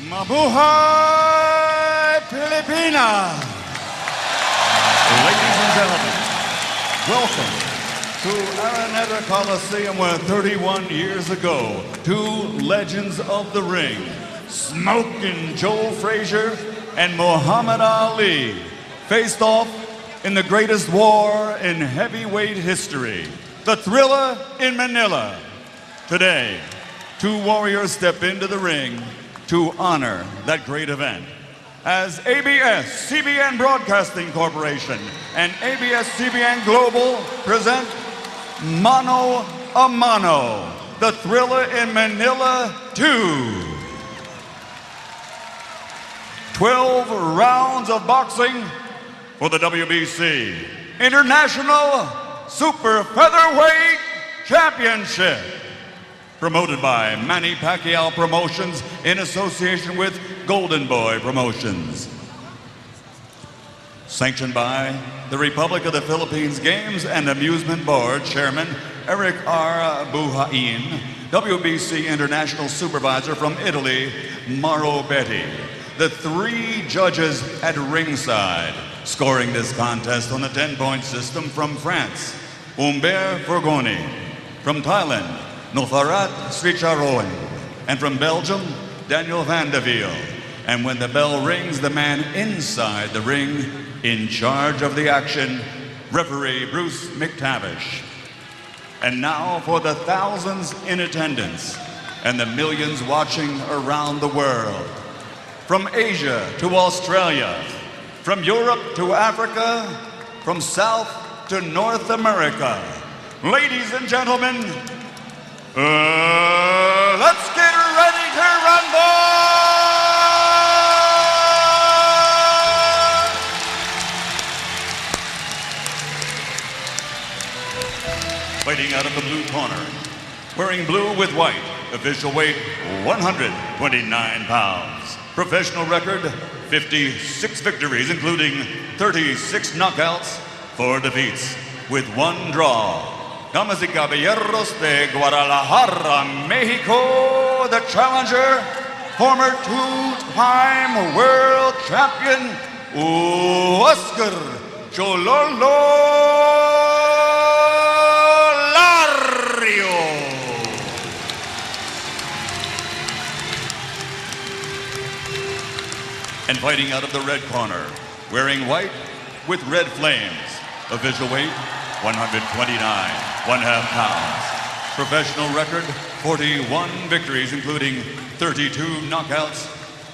Mabuhay Pilipinas! Ladies and gentlemen, welcome to Araneta Coliseum, where 31 years ago, two legends of the ring, Smokin' Joe Frazier and Muhammad Ali, faced off in the greatest war in heavyweight history, the Thriller in Manila. Today, two warriors step into the ring to honor that great event. As ABS-CBN Broadcasting Corporation and ABS-CBN Global present Mano-A-Mano, the Thriller in Manila 2. 12 rounds of boxing for the WBC International Super Featherweight Championship. Promoted by Manny Pacquiao Promotions in association with Golden Boy Promotions. Sanctioned by the Republic of the Philippines Games and Amusement Board Chairman Eric R. Buhain, WBC International Supervisor from Italy, Mauro Betti. The three judges at ringside, scoring this contest on the 10-point system from France, Humbert Furgoni. From Thailand, Noppharat Srichharoen. And from Belgium, Daniel van der Wiele. And when the bell rings, the man inside the ring, in charge of the action, referee Bruce McTavish. And now for the thousands in attendance and the millions watching around the world. From Asia to Australia, from Europe to Africa, from South to North America. Ladies and gentlemen, let's get ready to rumble! Fighting out of the blue corner, wearing blue with white, official weight 129 pounds. Professional record 56 victories, including 36 knockouts, 4 defeats, with 1 draw. Damas y caballeros de Guadalajara, Mexico, the challenger, former 2-time world champion, Óscar Larios. And fighting out of the red corner, wearing white with red flames, official weight 129.5 pounds. Professional record, 41 victories, including 32 knockouts,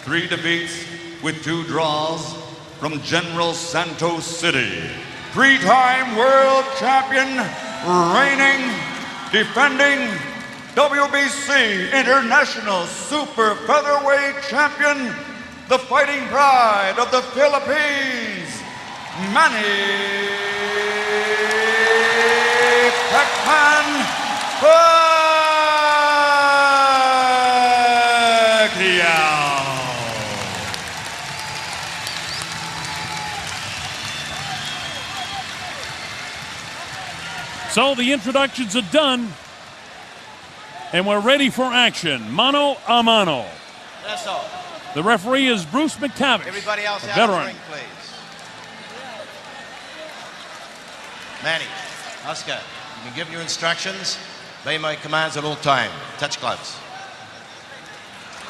3 defeats, with 2 draws. From General Santos City, 3-time world champion, reigning, defending WBC International Super Featherweight Champion, the fighting pride of the Philippines, Manny Pacquiao. So the introductions are done, and we're ready for action. Mano-A-Mano. That's all. The referee is Bruce McTavish. Everybody else a out of the veteran. ring, please. Manny, Oscar, you can give your instructions. Obey my commands at all time. Touch gloves.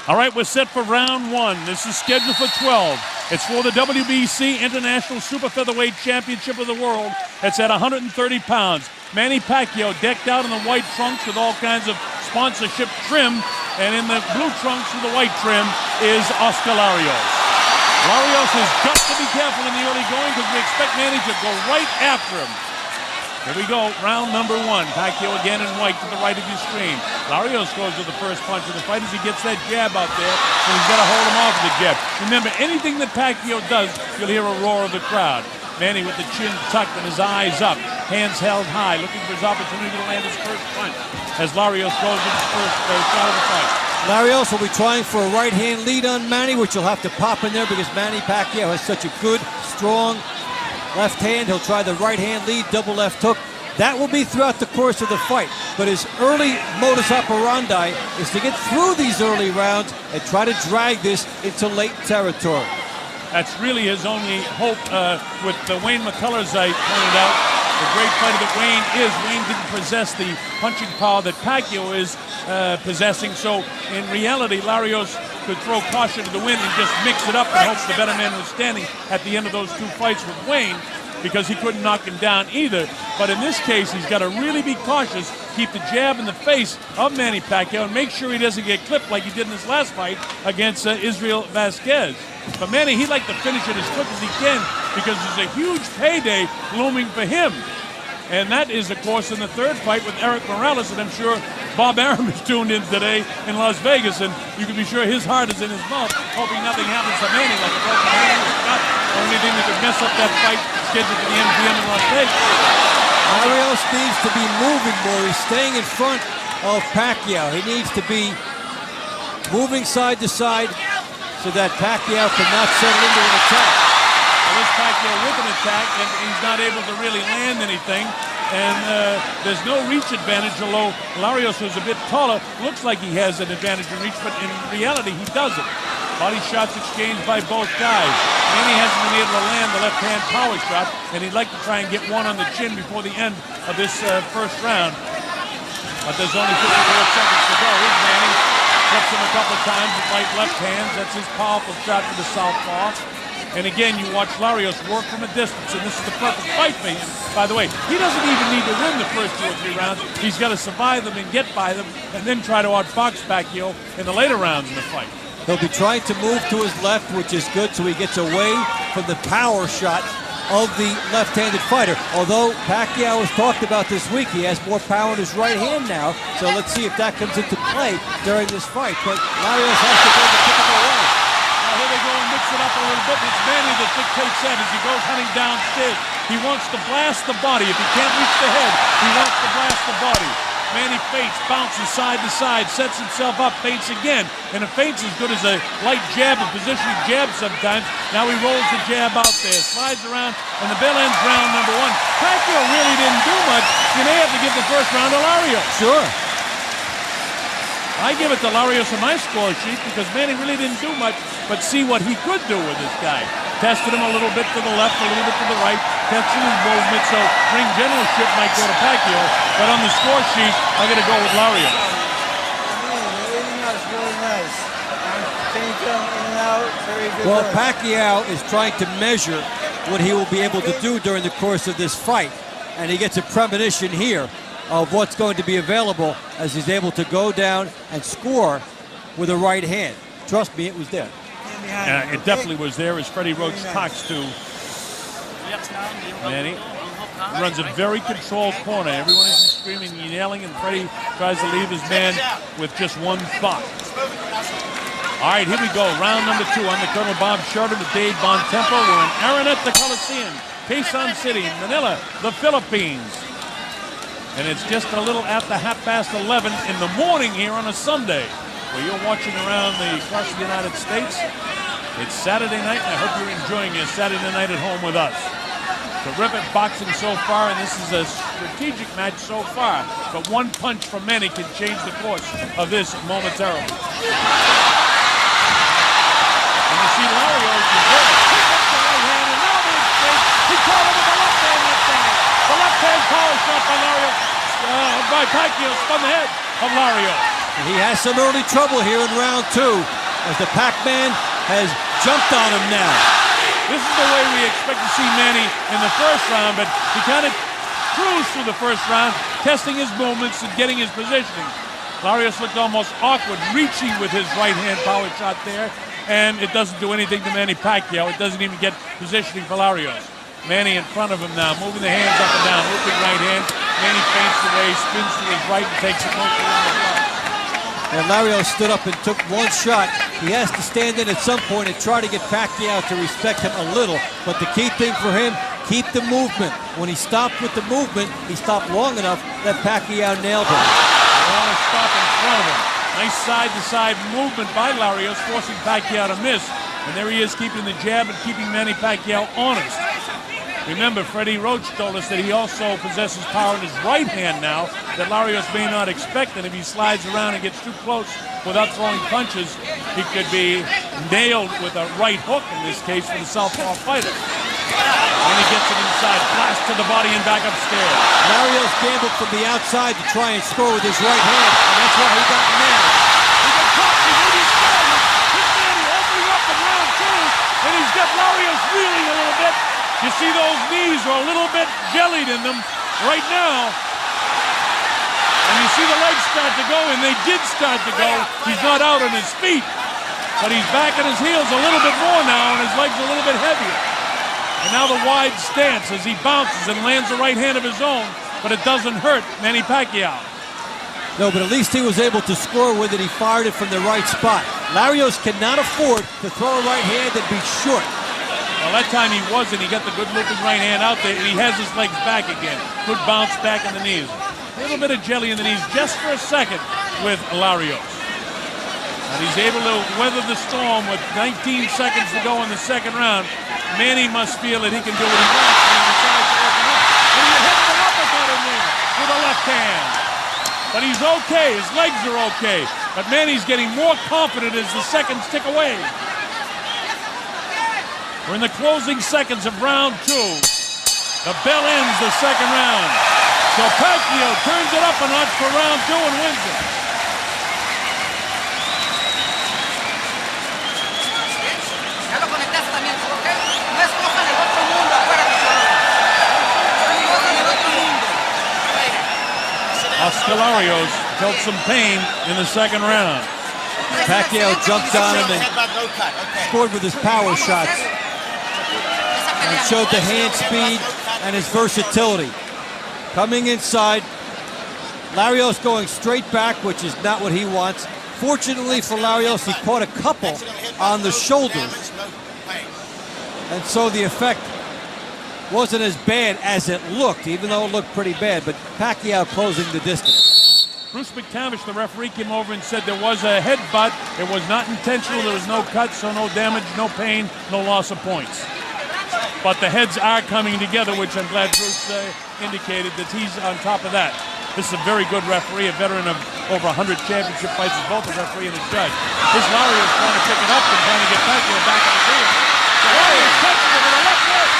All right, we're set for round 1. This is scheduled for 12. It's for the WBC International Super Featherweight Championship of the World. It's at 130 pounds. Manny Pacquiao decked out in the white trunks with all kinds of sponsorship trim. And in the blue trunks with the white trim is Óscar Larios. Larios has got to be careful in the early going because we expect Manny to go right after him. Here we go, round number 1. Pacquiao again in white to the right of your screen. Larios goes with the first punch of the fight as he gets that jab out there, and he's got to hold him off with the jab. Remember, anything that Pacquiao does, you'll hear a roar of the crowd. Manny with the chin tucked and his eyes up, hands held high, looking for his opportunity to land his first punch as Larios goes with his first shot of the fight. Larios will be trying for a right-hand lead on Manny, which will have to pop in there because Manny Pacquiao has such a good, strong left hand. He'll try the right hand lead, double left hook. That will be throughout the course of the fight. But his early modus operandi is to get through these early rounds and try to drag this into late territory. That's really his only hope with Wayne McCullers, I pointed out. The great fighter that Wayne is. Wayne didn't possess the punching power that Pacquiao is possessing. So in reality, Larios could throw caution to the wind and just mix it up and hope the better man was standing at the end of those two fights with Wayne, because he couldn't knock him down either. But in this case, he's got to really be cautious, keep the jab in the face of Manny Pacquiao, and make sure he doesn't get clipped like he did in his last fight against Israel Vasquez. But Manny, he'd like to finish it as quick as he can, because there's a huge payday looming for him. And that is, of course, in the third fight with Eric Morales, and I'm sure Bob Arum is tuned in today in Las Vegas, and you can be sure his heart is in his mouth, hoping nothing happens to Manny, like a broken hand or cut, or anything that could mess up that fight scheduled for the MGM in Las Vegas. Larios needs to be moving more. He's staying in front of Pacquiao. He needs to be moving side to side so that Pacquiao cannot settle into an attack. Well, this Pacquiao with an attack, and he's not able to really land anything. And there's no reach advantage, although Larios, who's a bit taller, looks like he has an advantage in reach, but in reality, he doesn't. Body shots exchanged by both guys. Manny hasn't been able to land the left-hand power shot, and he'd like to try and get one on the chin before the end of this first round. But there's only 54 seconds to go. Here's Manny. Flips him a couple of times with right left hands. That's his powerful shot to the southpaw. And again, you watch Larios work from a distance, and this is the perfect fight for him. By the way, he doesn't even need to win the first 2 or 3 rounds. He's got to survive them and get by them, and then try to outbox Pacquiao in the later rounds in the fight. He'll be trying to move to his left, which is good, so he gets away from the power shot of the left-handed fighter. Although Pacquiao has talked about this week, he has more power in his right hand now, so let's see if that comes into play during this fight. But Larios has to go the typical way. Now here they go and mix it up a little bit, and it's Manny that dictates that as he goes hunting downstairs. He wants to blast the body. If he can't reach the head, he wants to blast the body. Manny feints, bounces side to side, sets himself up, feints again. And a feint's as good as a light jab, a positioning jab sometimes. Now he rolls the jab out there, slides around, and the bell ends round number 1. Pacquiao really didn't do much. You may have to give the first round to Larios. Sure. I give it to Larios on my score sheet because Manny really didn't do much, but see what he could do with this guy. Tested him a little bit to the left, a little bit to the right, testing his movement, so ring generalship might go to Pacquiao, but on the score sheet, I'm going to go with Larios. Really nice. Change him in and out, very good. Well, work. Pacquiao is trying to measure what he will be able to do during the course of this fight, and he gets a premonition here of what's going to be available as he's able to go down and score with a right hand. Trust me, it was there. It definitely was there, as Freddie Roach talks to Manny. He runs a very controlled corner. Everyone isn't screaming and yelling, and Freddie tries to leave his man with just one thought. All right, here we go. Round number 2. I'm the Colonel Bob Sheridan with Dave Bontempo. We're in Araneta Coliseum, Quezon City, Manila, the Philippines. And it's just a little after 11:30 in the morning here on a Sunday, where you're watching across the United States. It's Saturday night, and I hope you're enjoying your Saturday night at home with us. Terrific boxing so far, and this is a strategic match so far. But one punch from Manny can change the course of this momentarily. And you see Larios is there. He gets the right hand, and now the exchange. He caught him with the left hand that time. The left-hand power shot by Larios, by Pacquiao, spun the head of Larios. And he has some early trouble here in round 2 as the Pac-Man has jumped on him now. This is the way we expect to see Manny in the first round, but he kind of cruised through the first round, testing his movements and getting his positioning. Larios looked almost awkward, reaching with his right-hand power shot there, and it doesn't do anything to Manny Pacquiao. It doesn't even get positioning for Larios. Manny in front of him now, moving the hands up and down, looping right hand. Manny feints away, spins to his right, and takes it mostly in the block. And Larios stood up and took one shot. He has to stand in at some point and try to get Pacquiao to respect him a little. But the key thing for him, keep the movement. When he stopped with the movement, he stopped long enough that Pacquiao nailed him. They want to stop in front of him. Nice side-to-side movement by Larios, forcing Pacquiao to miss. And there he is, keeping the jab and keeping Manny Pacquiao honest. Remember, Freddie Roach told us that he also possesses power in his right hand now that Larios may not expect, and if he slides around and gets too close without throwing punches, he could be nailed with a right hook, in this case, for the southpaw fighter. And he gets it inside, blast to the body and back upstairs. Larios gambled from the outside to try and score with his right hand, and that's why he got nailed. He got caught, he maybe started. This Manny opening up in round 2, and he's got Larios reeling a little bit. You see those knees are a little bit jellied in them right now. And you see the legs start to go, and they did start to go. He's not out on his feet, but he's back on his heels a little bit more now, and his legs are a little bit heavier. And now the wide stance as he bounces and lands a right hand of his own, but it doesn't hurt Manny Pacquiao. No, but at least he was able to score with it. He fired it from the right spot. Larios cannot afford to throw a right hand and be short. Well, that time he wasn't. He got the good looping right hand out there, and he has his legs back again. Good bounce back in the knees. A little bit of jelly in the knees just for a second with Larios. And he's able to weather the storm with 19 seconds to go in the second round. Manny must feel that he can do what he wants, and he decides to open up. And he hits an uppercut in there with a left hand. But he's okay. His legs are okay. But Manny's getting more confident as the seconds tick away. We're in the closing seconds of round 2. The bell ends the second round. So Pacquiao turns it up a notch for round 2 and wins it. Óscar Larios felt some pain in the second round. Pacquiao jumped on him and scored with his power shots. And showed the hand speed and his versatility. Coming inside, Larios going straight back, which is not what he wants. Fortunately for Larios, he caught a couple on the shoulders. And so the effect wasn't as bad as it looked, even though it looked pretty bad. But Pacquiao closing the distance. Bruce McTavish, the referee, came over and said there was a headbutt. It was not intentional. There was no cut, so no damage, no pain, no loss of points. But the heads are coming together, which I'm glad Bruce indicated that he's on top of that. This is a very good referee, a veteran of over 100 championship fights, as both a referee and a judge. This Larios trying to pick it up and trying to get Pacquiao back on the field. Larios touches him with a left hook.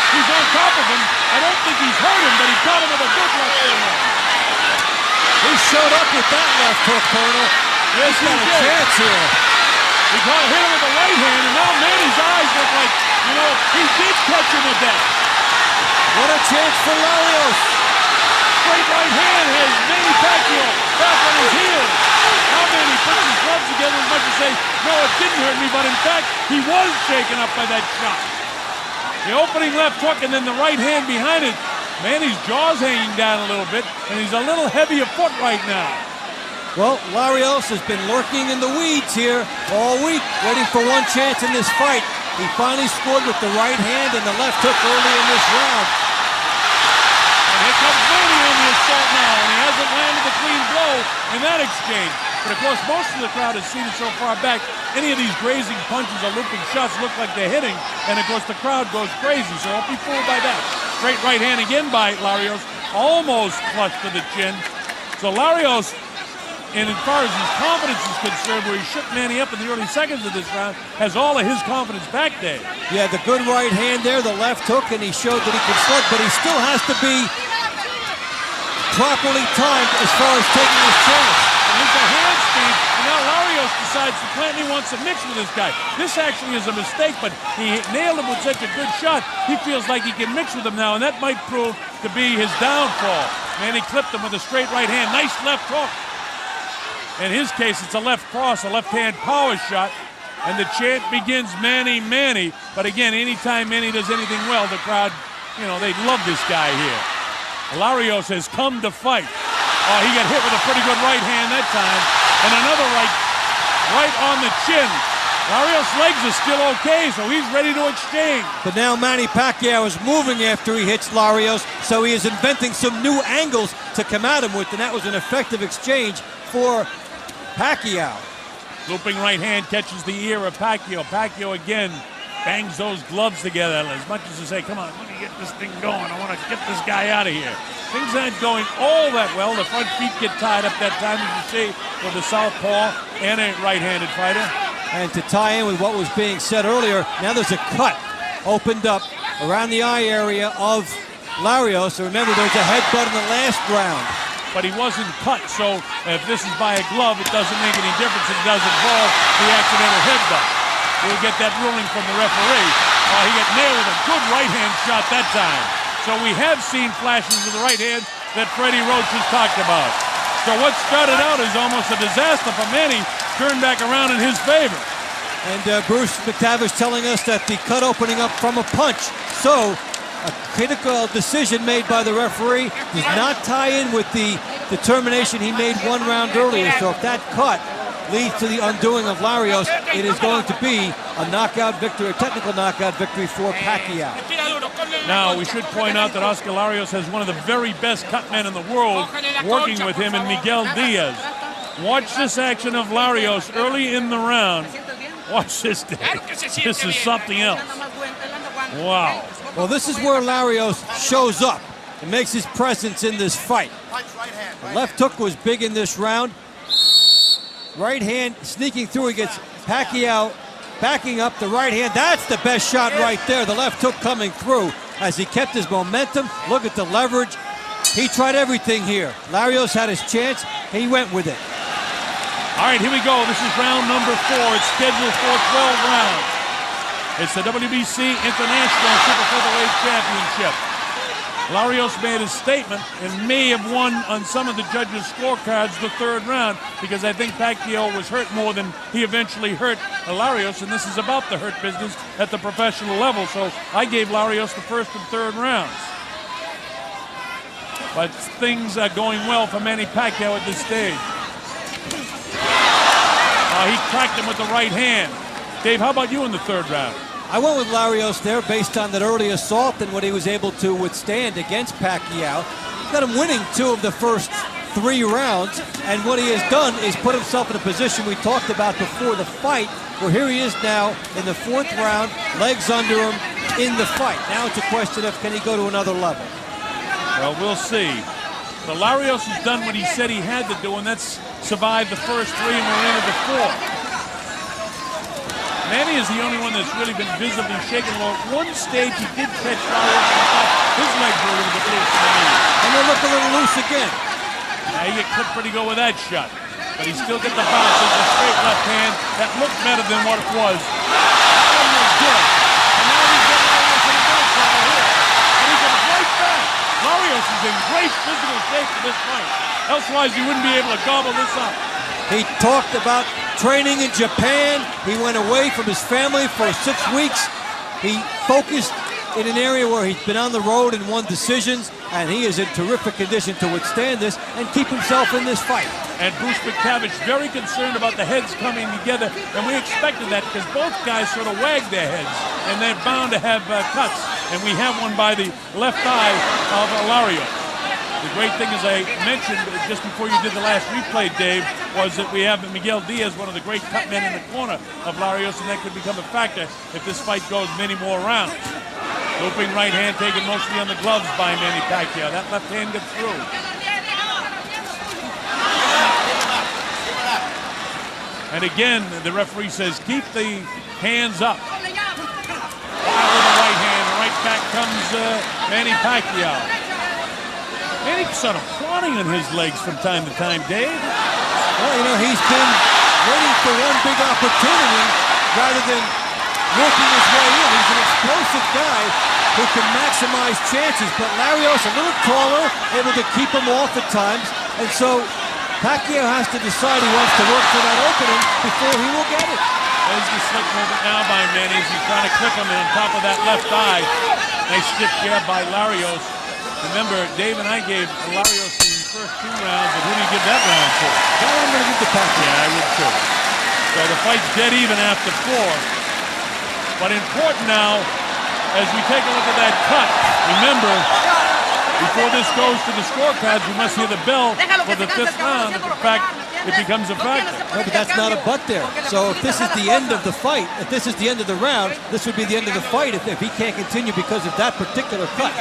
He's on top of him. I don't think he's hurt him, but he caught him with a good left hook. He showed up with that left hook, Colonel. Yes, he's got a chance here. He hit him with the right hand, and now Manny's eyes look like, you know, he did catch him with that. What a chance for Larios. Straight right hand has Manny Pacquiao back on his heels. Now Manny puts his gloves together as much as say, no, it didn't hurt me, but in fact, he was shaken up by that shot. The opening left hook and then the right hand behind it. Manny's jaw's hanging down a little bit, and he's a little heavy of foot right now. Well, Larios has been lurking in the weeds here all week, waiting for one chance in this fight. He finally scored with the right hand and the left hook early in this round. And here comes Manny on the assault now, and he hasn't landed the clean blow in that exchange. But of course, most of the crowd has seen it so far back. Any of these grazing punches or looping shots look like they're hitting, and of course the crowd goes crazy, so don't be fooled by that. Straight right hand again by Larios, almost flush to the chin. So Larios, and as far as his confidence is concerned, where he shook Manny up in the early seconds of this round, has all of his confidence back there. Yeah, the good right hand there, the left hook, and he showed that he can slug, but he still has to be properly timed as far as taking his chance. And he's a hand speed, and now Larios decides to plant and he wants to mix with this guy. This actually is a mistake, but he nailed him with such a good shot, he feels like he can mix with him now, and that might prove to be his downfall. Manny clipped him with a straight right hand, nice left hook. In his case, it's a left cross, a left-hand power shot, and the chant begins Manny, Manny. But again, anytime Manny does anything well, the crowd, you know, they love this guy here. Larios has come to fight. Oh, he got hit with a pretty good right hand that time, and another right on the chin. Larios' legs are still okay, so he's ready to exchange. But now Manny Pacquiao is moving after he hits Larios, so he is inventing some new angles to come at him with, and that was an effective exchange for Pacquiao. Looping right hand catches the ear of Pacquiao. Pacquiao again bangs those gloves together as much as to say, come on, to get this thing going. I want to get this guy out of here. Things aren't going all that well. The front feet get tied up that time, as you see, with the southpaw and a right-handed fighter. And to tie in with what was being said earlier, now there's a cut opened up around the eye area of Larios. So remember, there's a headbutt in the last round. But he wasn't cut, so if this is by a glove, it doesn't make any difference. It does involve the accidental headbutt. We'll get that ruling from the referee. He got nailed with a good right-hand shot that time. So we have seen flashes of the right hand that Freddie Roach has talked about. So what started out as almost a disaster for Manny turned back around in his favor. And Bruce McTavish telling us that the cut opening up from a punch. So a critical decision made by the referee does not tie in with the determination he made 1 round earlier. So if that cut leads to the undoing of Larios, it is going to be a knockout victory, a technical knockout victory for Pacquiao. Now, we should point out that Óscar Larios has one of the very best cut men in the world working with him in Miguel Diaz. Watch this action of Larios early in the round. Watch this, Dave. This is something else. Wow. Well, this is where Larios shows up and makes his presence in this fight. The left hook was big in this round. Right hand sneaking through. He gets Pacquiao backing up the right hand. That's the best shot right there. The left hook coming through as he kept his momentum. Look at the leverage. He tried everything here. Larios had his chance. He went with it. All right, here we go. This is round number 4. It's scheduled for 12 rounds. It's the WBC International Super Featherweight Championship. Larios made a statement and may have won on some of the judges' scorecards the 3rd round because I think Pacquiao was hurt more than he eventually hurt Larios, and this is about the hurt business at the professional level. So I gave Larios the 1st and 3rd rounds. But things are going well for Manny Pacquiao at this stage. He cracked him with the right hand. Dave, how about you in the 3rd round? I went with Larios there based on that early assault and what he was able to withstand against Pacquiao. Got him winning 2 of the first 3 rounds, and what he has done is put himself in a position we talked about before the fight, where here he is now in the 4th round, legs under him in the fight. Now it's a question of can he go to another level? Well, we'll see. But Larios has done what he said he had to do, and that's survive the first 3 and we're into the 4th. Manny is the only one that's really been visibly shaken. Well, at one stage he did catch Larios and thought his legs were a little bit loose in the knee. And they look a little loose again. Now he get clipped pretty good with that shot. But he still get the bounce. It's a straight left hand that looked better than what it was. And now he's got Larios in a bit of trouble here. And he comes right back. Larios is in great physical shape for this fight. Elsewise, he wouldn't be able to gobble this up. He talked about training in Japan. He went away from his family for 6 weeks. He focused in an area where he's been on the road and won decisions, and he is in terrific condition to withstand this and keep himself in this fight. And Bruce McTavish very concerned about the heads coming together, and we expected that because both guys sort of wagged their heads, and they're bound to have cuts, and we have one by the left eye of Larios. The great thing, as I mentioned just before you did the last replay, Dave, was that we have Miguel Diaz, one of the great cut men in the corner of Larios, and that could become a factor if this fight goes many more rounds. Looping right hand taken mostly on the gloves by Manny Pacquiao. That left hand gets through. And again, the referee says, keep the hands up. Out with the right hand, right back comes Manny Pacquiao. Manny sort of plotting on his legs from time to time, Dave. Well, you know, he's been waiting for one big opportunity rather than working his way in. He's an explosive guy who can maximize chances, but Larios a little taller, able to keep him off at times, and so Pacquiao has to decide he wants to work for that opening before he will get it. There's the slick movement now by Manny as he's trying to clip him on top of that left eye. Nice stiff jab by Larios. Remember, Dave and I gave Larios the first 2 rounds, but who do you give that round to? That one I'm going to give to Pacquiao. Yeah, I would too. So the fight's dead even after 4. But important now, as we take a look at that cut, remember, before this goes to the scorecards, we must hear the bell for the 5th round if, in fact, it becomes a factor. No, but that's not a but there. So if this is the end of the fight, if this is the end of the round, this would be the end of the fight if he can't continue because of that particular cut.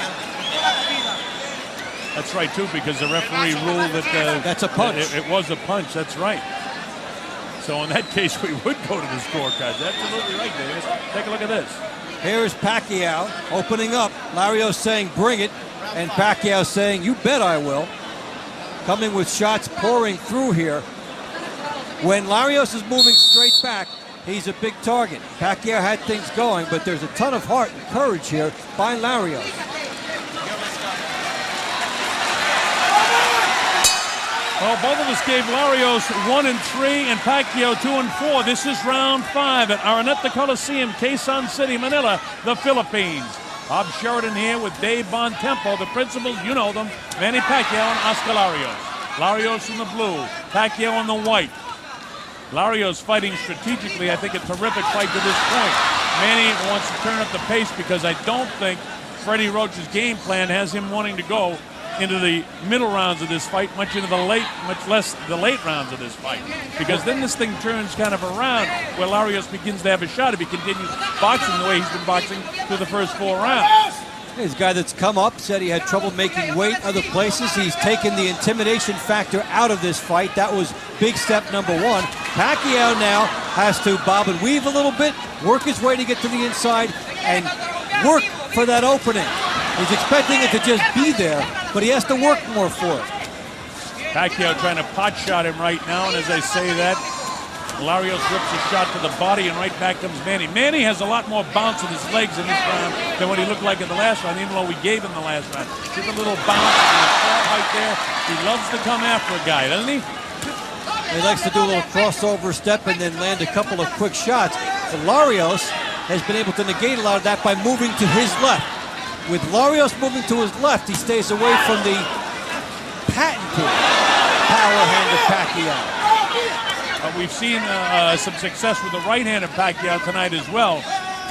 That's right, too, because the referee ruled that that's a punch. It was a punch. That's right. So in that case, we would go to the scorecards. Absolutely right, Davis. Take a look at this. Here's Pacquiao opening up. Larios saying, bring it. And Pacquiao saying, you bet I will. Coming with shots pouring through here. When Larios is moving straight back, he's a big target. Pacquiao had things going, but there's a ton of heart and courage here by Larios. Well, both of us gave Larios 1 and 3 and Pacquiao 2 and 4. This is round 5 at Araneta Coliseum, Quezon City, Manila, the Philippines. Bob Sheridan here with Dave Bontempo. The principals, you know them, Manny Pacquiao and Óscar Larios. Larios in the blue, Pacquiao in the white. Larios fighting strategically, I think a terrific fight to this point. Manny wants to turn up the pace because I don't think Freddie Roach's game plan has him wanting to go into the middle rounds of this fight, much less the late rounds of this fight. Because then this thing turns kind of around where Larios begins to have a shot if he continues boxing the way he's been boxing through the first 4 rounds. He's a guy that's come up, said he had trouble making weight other places. He's taken the intimidation factor out of this fight. That was big step number 1. Pacquiao now has to bob and weave a little bit, work his way to get to the inside, and work for that opening. He's expecting it to just be there, but he has to work more for it. Pacquiao trying to pot shot him right now, and as I say that, Larios rips a shot to the body, and right back comes Manny. Manny has a lot more bounce in his legs in this round than what he looked like in the last round, even though we gave him the last round. Just a little bounce in the shot right there. He loves to come after a guy, doesn't he? He likes to do a little crossover step and then land a couple of quick shots. But Larios has been able to negate a lot of that by moving to his left. With Larios moving to his left, he stays away from the patented power hand of Pacquiao. We've seen some success with the right hand of Pacquiao tonight as well.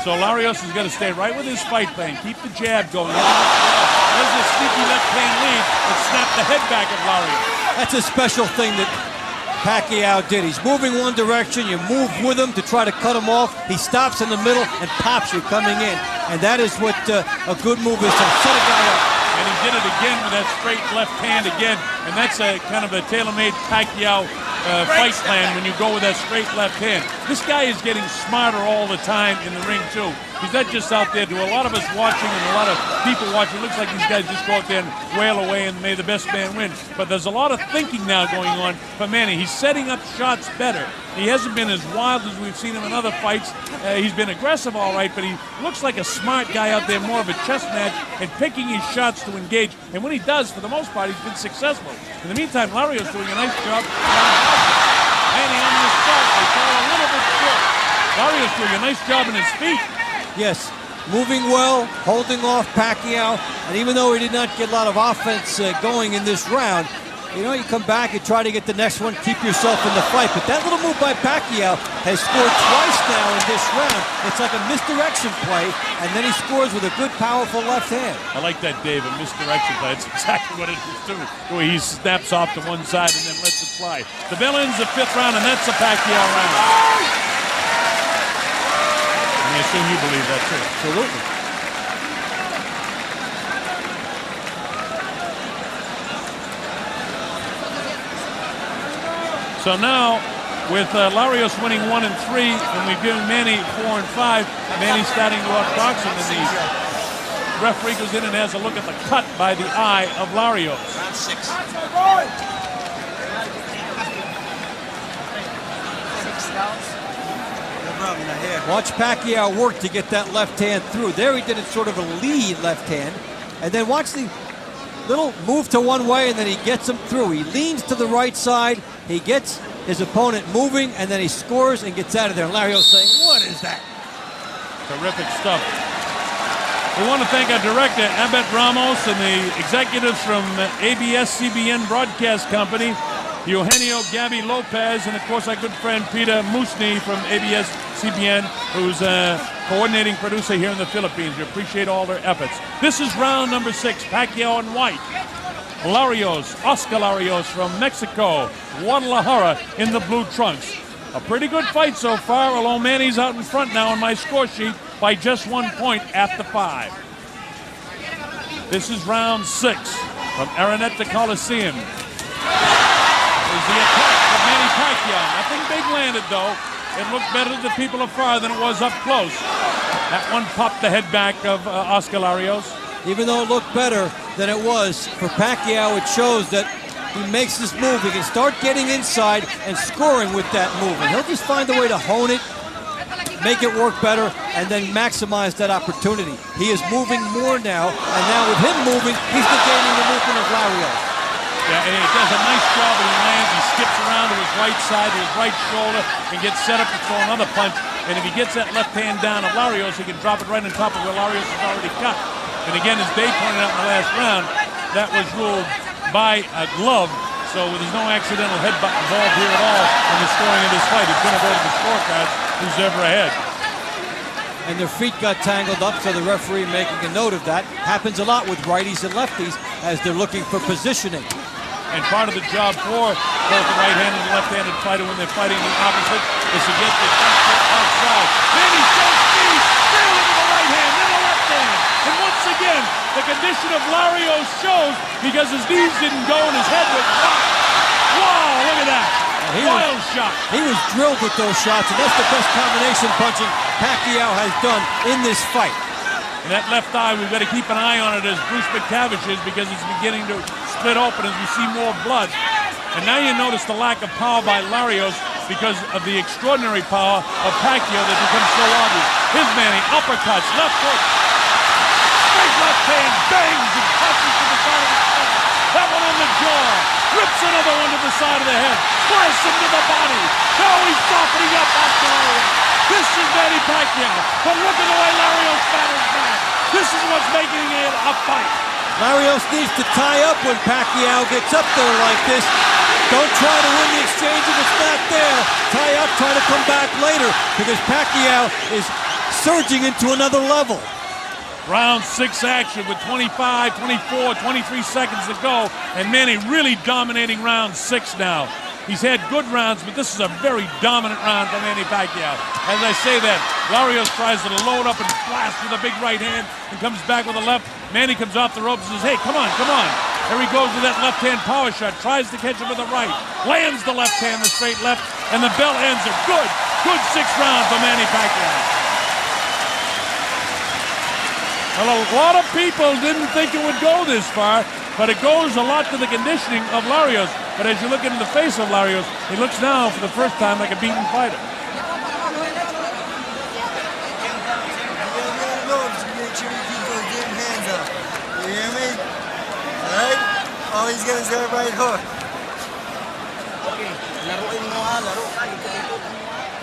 So Larios is going to stay right with his fight plan. Keep the jab going. There's a sneaky left hand lead that snapped the head back of Larios. That's a special thing that Pacquiao did. He's moving one direction, you move with him to try to cut him off. He stops in the middle and pops you coming in. And that is what a good move is, to set a guy up. And he did it again with that straight left hand again. And that's a kind of a tailor-made Pacquiao fight plan when you go with that straight left hand. This guy is getting smarter all the time in the ring too. He's not just out there. To a lot of us watching and a lot of people watching, it looks like these guys just go out there and wail away and may the best man win. But there's a lot of thinking now going on for Manny. He's setting up shots better. He hasn't been as wild as we've seen him in other fights. He's been aggressive all right, but he looks like a smart guy out there, more of a chess match, and picking his shots to engage. And when he does, for the most part, he's been successful. In the meantime, Larios doing a nice job. Manny on the start, they fall a little bit short. Larios doing a nice job in his feet. Yes, moving well, holding off Pacquiao, and even though he did not get a lot of offense going in this round, you know, you come back and try to get the next one, keep yourself in the fight. But that little move by Pacquiao has scored twice now in this round. It's like a misdirection play, and then he scores with a good, powerful left hand. I like that, Dave, a misdirection play. That's exactly what it is, too. The way he snaps off to one side and then lets it fly. The bell ends the 5th round, and that's the Pacquiao round. And I assume you believe that, too. Absolutely. So now, with Larios winning 1 and 3, and we've given Manny 4 and 5, Manny's starting to outbox him, and the referee goes in and has a look at the cut by the eye of Larios. Round 6. Watch Pacquiao work to get that left hand through. There he did it sort of a lead left hand. And then watch the little move to one way, and then he gets him through. He leans to the right side. He gets his opponent moving, and then he scores and gets out of there. And Larios saying, what is that? Terrific stuff. We want to thank our director, Abed Ramos, and the executives from ABS-CBN Broadcast Company, Eugenio Gabby Lopez, and of course our good friend Peter Musni from ABS-CBN, who's a coordinating producer here in the Philippines. We appreciate all their efforts. This is round number 6, Pacquiao in white. Larios, Óscar Larios from Mexico, Guadalajara in the blue trunks. A pretty good fight so far, although Manny's out in front now on my score sheet by just 1 point at the 5. This is round 6 from Araneta Coliseum. There's the attack of Manny Pacquiao. Nothing big landed though. It looked better to the people afar than it was up close. That one popped the head back of Óscar Larios. Even though it looked better than it was for Pacquiao, it shows that he makes this move. He can start getting inside and scoring with that move. And he'll just find a way to hone it, make it work better, and then maximize that opportunity. He is moving more now, and now with him moving, he's negating the movement of Larios. Yeah, and he does a nice job when he lands. He skips around to his right side, to his right shoulder, and gets set up to throw another punch. And if he gets that left hand down of Larios, he can drop it right on top of where Larios is already cut. And again, as Dave pointed out in the last round, that was ruled by a glove. So there's no accidental headbutt involved here at all in the scoring of this fight. It's going to go to the scorecard, who's ever ahead. And their feet got tangled up, so the referee making a note of that. Happens a lot with righties and lefties as they're looking for positioning. And part of the job for both the right-handed and left-handed fighter when they're fighting the opposite is to get the front foot outside. Manny shows speed, straight into the right hand, then the left hand. And once again, the condition of Larios shows because his knees didn't go and his head was rocked. Wow, look at that. Wild shot. He was drilled with those shots, and that's the best combination punching Pacquiao has done in this fight. And that left eye, we've got to keep an eye on it as Bruce McTavish is because it's beginning to split open as we see more blood. And now you notice the lack of power by Larios because of the extraordinary power of Pacquiao that becomes so obvious. Here's Manny, uppercuts, left hook, straight left hand, bangs and punches to the side of the head. That one on the jaw, rips another one to the side of the head, blasts him to the body. Now he's softening up after Larios. This is Manny Pacquiao, but look at the way Larios battles back. This is what's making it a fight. Larios needs to tie up when Pacquiao gets up there like this. Don't try to win the exchange if it's not there. Tie up, try to come back later because Pacquiao is surging into another level. Round 6 action with 25, 24, 23 seconds to go, and Manny really dominating round 6 now. He's had good rounds, but this is a very dominant round for Manny Pacquiao. As I say that, Larios tries to load up and blast with a big right hand and comes back with a left. Manny comes off the ropes and says, hey, come on, come on. Here he goes with that left-hand power shot, tries to catch him with the right, lands the left hand, the straight left, and the bell ends a good 6th round for Manny Pacquiao. Well, a lot of people didn't think it would go this far, but it goes a lot to the conditioning of Larios. But as you look into the face of Larios, he looks now for the first time like a beaten fighter. You hear me? Alright? Oh, he's gonna start right hook.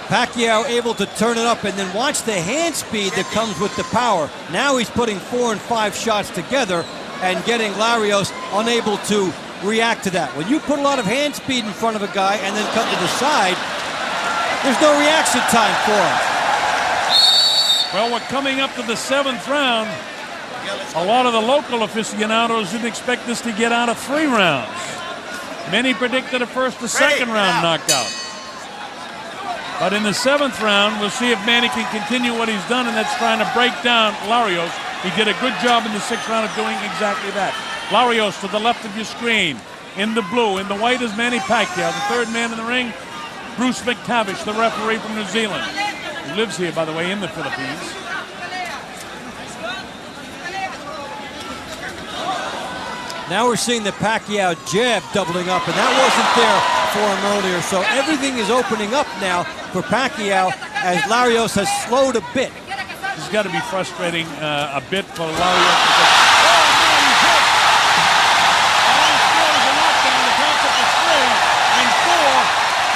Pacquiao able to turn it up and then watch the hand speed that comes with the power. Now he's putting 4 and 5 shots together and getting Larios unable to react to that. When you put a lot of hand speed in front of a guy and then cut to the side, there's no reaction time for him. Well, we're coming up to the 7th round. A lot of the local aficionados didn't expect this to get out of 3 rounds. Many predicted a first or second round knockout. But in the 7th round, we'll see if Manny can continue what he's done, and that's trying to break down Larios. He did a good job in the 6th round of doing exactly that. Larios to the left of your screen. In the blue, in the white is Manny Pacquiao. The 3rd man in the ring, Bruce McTavish, the referee from New Zealand. He lives here, by the way, in the Philippines. Now we're seeing the Pacquiao jab doubling up, and that wasn't there for him earlier. So everything is opening up now for Pacquiao as Larios has slowed a bit. This has got to be frustrating a bit for Larios because, oh man, he's hit. And then he scores a knockdown to count up to 3 and 4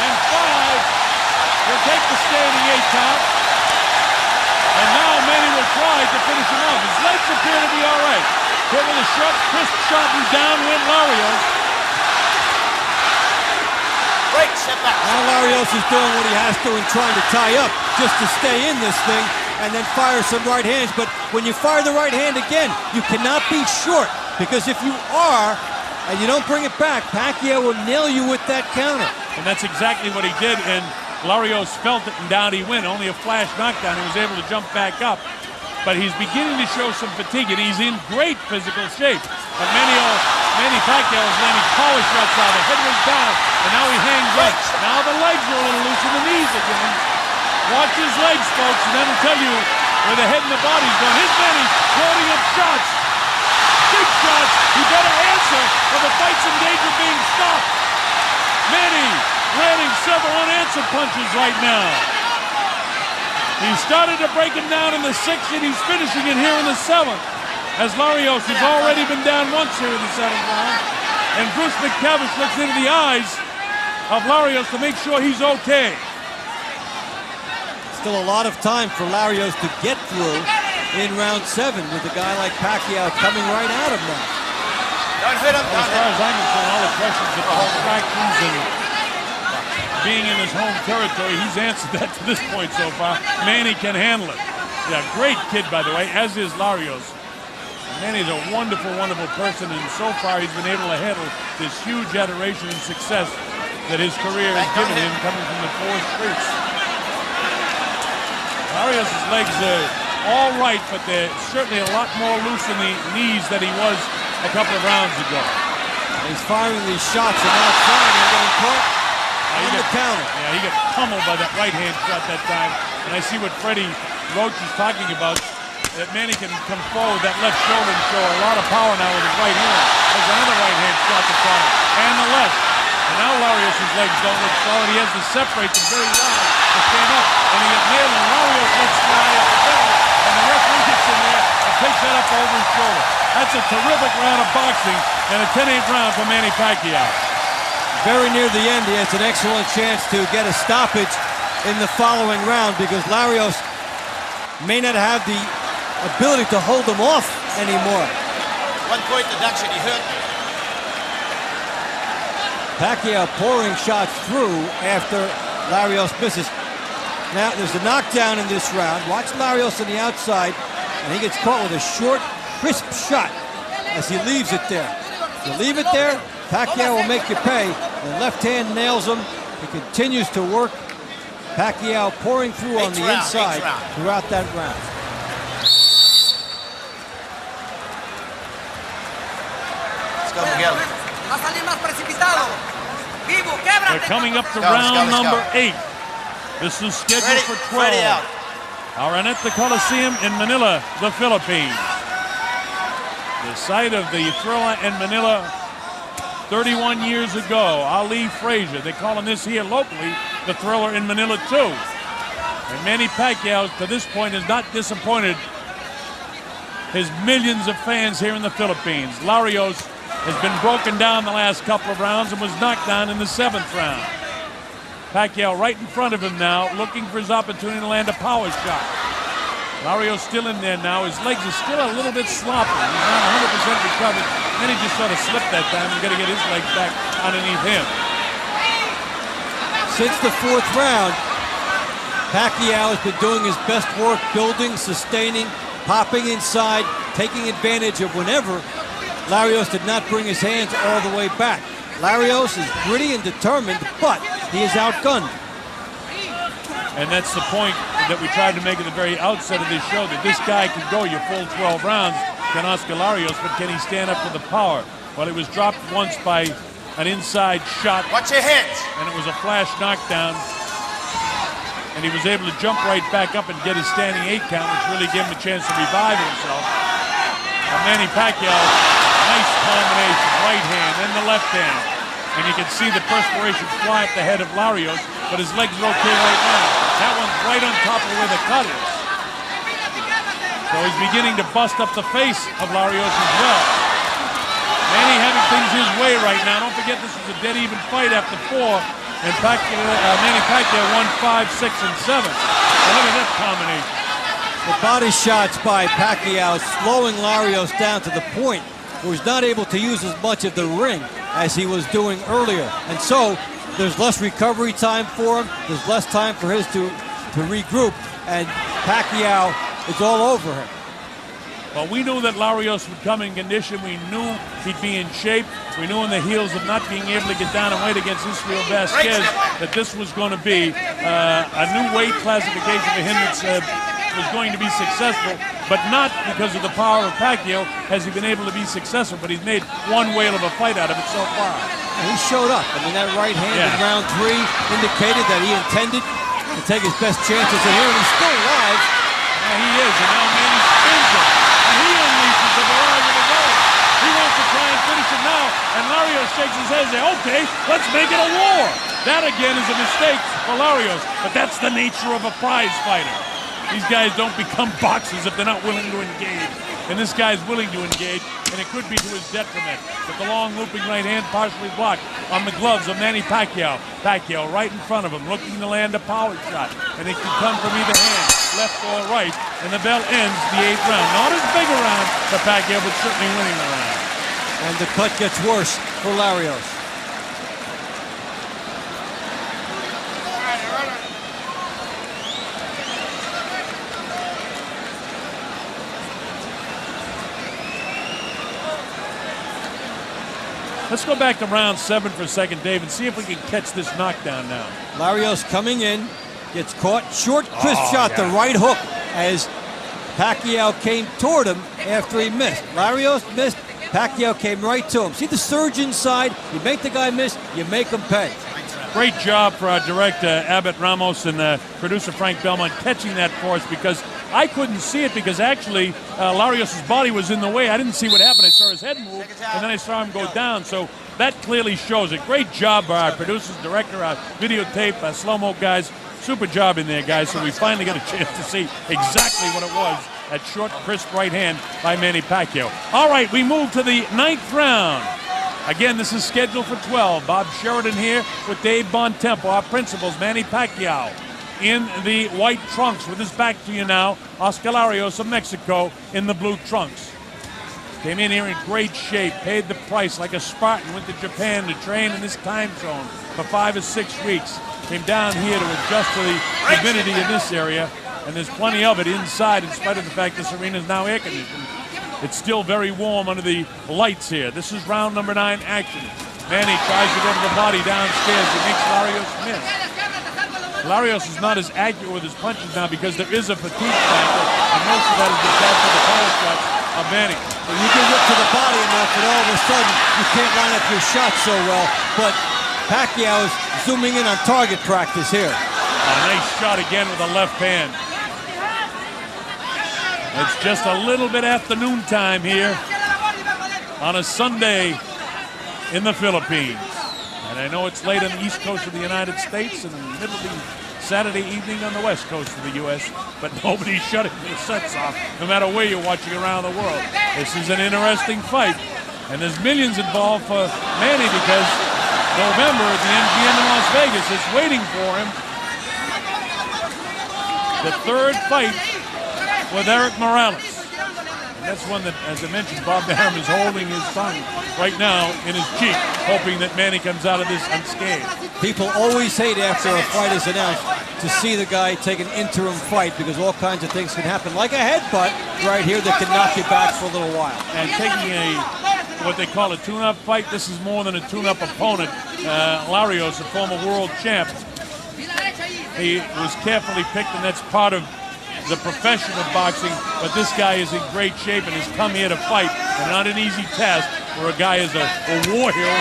and 5. He'll take the standing 8 count. And now Manny will try to finish him off. His legs appear to be all right. Hit with a short, crisp shot and down went Larios. Break, step back. Now Larios is doing what he has to and trying to tie up just to stay in this thing and then fire some right hands. But when you fire the right hand again, you cannot be short because if you are, and you don't bring it back, Pacquiao will nail you with that counter. And that's exactly what he did, and Larios felt it, and down he went. Only a flash knockdown. He was able to jump back up. But he's beginning to show some fatigue, and he's in great physical shape. But Manny Pacquiao is landing power shots out. The head was down, and now he hangs up. Now the legs are a little loose, and the knees again. Watch his legs, folks, and that'll tell you where the head and the body's going. Here's Manny loading up shots. Big shots. He better answer, or the fight's in danger of being stopped. Manny landing several unanswered punches right now. He started to break him down in the 6th, and he's finishing it here in the 7th. As Larios has already been down once here in the 7th round. And Bruce McTavish looks into the eyes of Larios to make sure he's okay. Still a lot of time for Larios to get through in round 7 with a guy like Pacquiao coming right at him now. Don't hit him. Well, as far as I'm concerned, all the questions of the distractions and being in his home territory, he's answered that to this point so far. Manny can handle it. Yeah, great kid, by the way, as is Larios. Manny's a wonderful, wonderful person, and so far he's been able to handle this huge adoration and success that his career has given him coming from the 4 streets. Larios' legs are all right, but they're certainly a lot more loose in the knees than he was a couple of rounds ago. He's firing these shots and outside and getting caught on the counter. Yeah, he got pummeled by that right-hand shot that time. And I see what Freddie Roach is talking about, that Manny can come forward that left shoulder and show a lot of power now with his right hand. There's another right-hand shot to try, and the left. And now Larios' legs don't look solid. He has to separate them very well to stand up. And he gets nailed, and Larios lets fly at the bell. And the referee gets in there and takes that up over his shoulder. That's a terrific round of boxing and a 10-8 round for Manny Pacquiao. Very near the end, he has an excellent chance to get a stoppage in the following round because Larios may not have the ability to hold him off anymore. 1 point deduction, he hurt me. Pacquiao pouring shots through after Larios misses. Now, there's a knockdown in this round. Watch Larios on the outside, and he gets caught with a short, crisp shot as he leaves it there. If you leave it there, Pacquiao will make you pay. The left hand nails him. He continues to work. Pacquiao pouring through on the inside throughout that round. Let's go, Miguel. They're coming up to round number 8. This is scheduled for 12. Araneta Coliseum in Manila, the Philippines. The site of the Thriller in Manila 31 years ago. Ali Frazier. They call him this here locally, the Thriller in Manila too. And Manny Pacquiao, to this point, has not disappointed his millions of fans here in the Philippines. Larios has been broken down the last couple of rounds and was knocked down in the 7th round. Pacquiao right in front of him now, looking for his opportunity to land a power shot. Larios still in there now. His legs are still a little bit sloppy. He's not 100% recovered. Then he just sort of slipped that time. He's got to get his legs back underneath him. Since the 4th round, Pacquiao has been doing his best work, building, sustaining, popping inside, taking advantage of whenever Larios did not bring his hands all the way back. Larios is gritty and determined, but he is outgunned. And that's the point that we tried to make at the very outset of this show, that this guy can go your full 12 rounds, can Óscar Larios, but can he stand up to the power? Well, he was dropped once by an inside shot. Watch your heads. And it was a flash knockdown. And he was able to jump right back up and get his standing 8 count, which really gave him a chance to revive himself. Manny Pacquiao, nice combination, right hand and the left hand. And you can see the perspiration fly up the head of Larios, but his legs are okay right now. That one's right on top of where the cut is. So he's beginning to bust up the face of Larios as well. Manny having things his way right now. Don't forget this is a dead even fight after 4. And Manny Pacquiao won 5, 6, and 7. So look at that combination. The body shots by Pacquiao slowing Larios down to the point where he's not able to use as much of the ring as he was doing earlier. And so there's less recovery time for him. There's less time for his to regroup. And Pacquiao is all over him. Well, we knew that Larios would come in condition. We knew he'd be in shape. We knew on the heels of not being able to get down and weight against Israel Vasquez that this was going to be a new weight classification for him that was going to be successful, but not because of the power of Pacquiao has he been able to be successful, but he's made one whale of a fight out of it so far. And he showed up. I mean, that right hand in round 3 indicated that he intended to take his best chances in here, and he's still alive. Yeah, he is, and now Manny spins him, and he unleashes the barrage of the goal. He wants to try and finish it now, and Larios shakes his head and says, okay, let's make it a war. That, again, is a mistake for Larios, but that's the nature of a prize fighter. These guys don't become boxers if they're not willing to engage. And this guy's willing to engage, and it could be to his detriment. But the long looping right hand partially blocked on the gloves of Manny Pacquiao. Pacquiao right in front of him, looking to land a power shot. And it can come from either hand, left or right. And the bell ends the 8th round. Not as big a round for Pacquiao, but certainly winning the round. And the cut gets worse for Larios. Let's go back to round 7 for a second, Dave, and see if we can catch this knockdown now. Larios coming in, gets caught, short, crisp shot, the right hook as Pacquiao came toward him after he missed. Larios missed, Pacquiao came right to him. See the surge inside, you make the guy miss, you make him pay. Great job for our director, Abbott Ramos, and producer Frank Belmont catching that for us, because I couldn't see it because actually Larios' body was in the way. I didn't see what happened. I saw his head move, and then I saw him go down. So that clearly shows it. Great job by our producers, director, our videotape, our slow-mo guys. Super job in there, guys. So we finally got a chance to see exactly what it was. That short, crisp right hand by Manny Pacquiao. All right, we move to the 9th round. Again, this is scheduled for 12. Bob Sheridan here with Dave Bontempo, our principals, Manny Pacquiao in the white trunks. With his back to you now, Óscar Larios of Mexico in the blue trunks. Came in here in great shape, paid the price like a Spartan, went to Japan to train in this time zone for 5 or 6 weeks. Came down here to adjust to the humidity in this area, and there's plenty of it inside in spite of the fact this arena is now air-conditioned. It's still very warm under the lights here. This is round number 9 action. Manny tries to go to the body downstairs. He makes Larios miss. Larios is not as accurate with his punches now because there is a fatigue factor, and most of that is because of the power shots of Manny. Well, you can look to the body enough, and all of a sudden you can't line up your shots so well. But Pacquiao is zooming in on target practice here. A nice shot again with the left hand. It's just a little bit afternoon time here on a Sunday in the Philippines. And I know it's late on the east coast of the United States and in the middle of the Saturday evening on the west coast of the U.S., but nobody's shutting their sets off, no matter where you're watching around the world. This is an interesting fight, and there's millions involved for Manny because November at the MGM in Las Vegas is waiting for him. The 3rd fight with Eric Morales. And that's one that, as I mentioned, Bob Arum is holding his tongue right now in his cheek, hoping that Manny comes out of this unscathed. People always hate after a fight is announced to see the guy take an interim fight because all kinds of things can happen, like a headbutt right here that can knock you back for a little while. And taking what they call a tune-up fight, this is more than a tune-up opponent. Larios, a former world champ, he was carefully picked, and that's part of the profession of boxing, but this guy is in great shape and has come here to fight, and not an easy task where a guy is a war hero.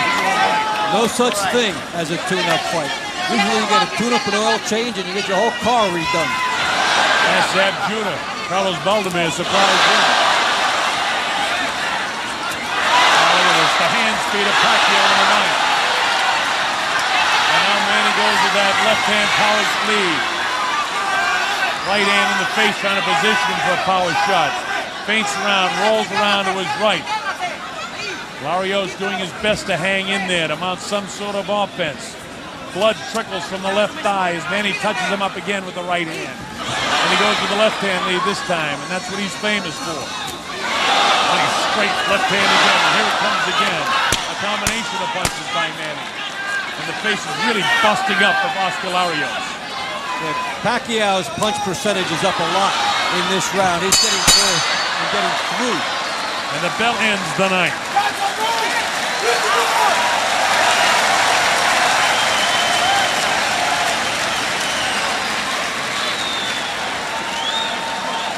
No such thing as a tune-up fight. Usually you get a tune-up and oil change and you get your whole car redone. That's Zab Judah. Carlos Baldomir surprised him. It's the hand speed of Pacquiao in the 9th. And now Manny goes with that left-hand power sleeve. Right hand in the face, trying to position him for a power shot. Feints around, rolls around to his right. Larios doing his best to hang in there, to mount some sort of offense. Blood trickles from the left thigh as Manny touches him up again with the right hand. And he goes with the left hand lead this time, and that's what he's famous for. Nice straight left hand again, and here it comes again. A combination of punches by Manny. And the face is really busting up of Óscar Larios. Pacquiao's punch percentage is up a lot in this round. He's getting through and getting through. And the bell ends the 9th.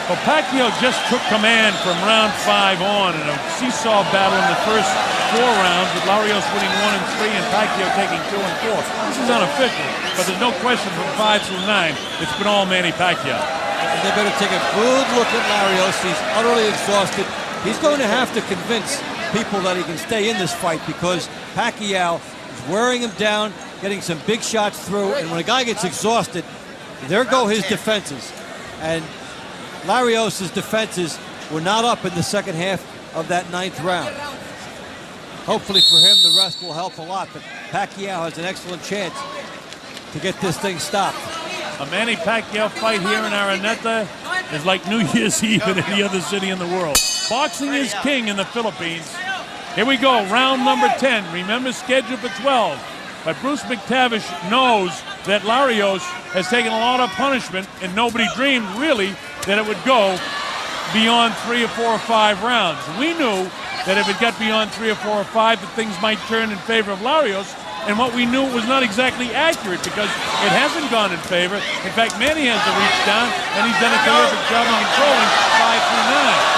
Well, Pacquiao just took command from round 5 on in a seesaw battle in the first 4 rounds, with Larios winning 1 and 3 and Pacquiao taking 2 and 4. This is unofficial, but there's no question from 5 through 9, it's been all Manny Pacquiao. And they better take a good look at Larios. He's utterly exhausted. He's going to have to convince people that he can stay in this fight, because Pacquiao is wearing him down, getting some big shots through, and when a guy gets exhausted, there go his defenses. And Larios' defenses were not up in the second half of that 9th round. Hopefully for him, the rest will help a lot, but Pacquiao has an excellent chance to get this thing stopped. A Manny Pacquiao fight here in Araneta is like New Year's Eve in any other city in the world. Boxing is king in the Philippines. Here we go, round number 10. Remember, scheduled for 12. But Bruce McTavish knows that Larios has taken a lot of punishment, and nobody dreamed, really, that it would go beyond 3 or 4 or 5 rounds. We knew that if it got beyond 3 or 4 or 5, that things might turn in favor of Larios, and what we knew was not exactly accurate, because it hasn't gone in favor. In fact, Manny has to reach down, and he's done a terrific job of controlling 5 through 9.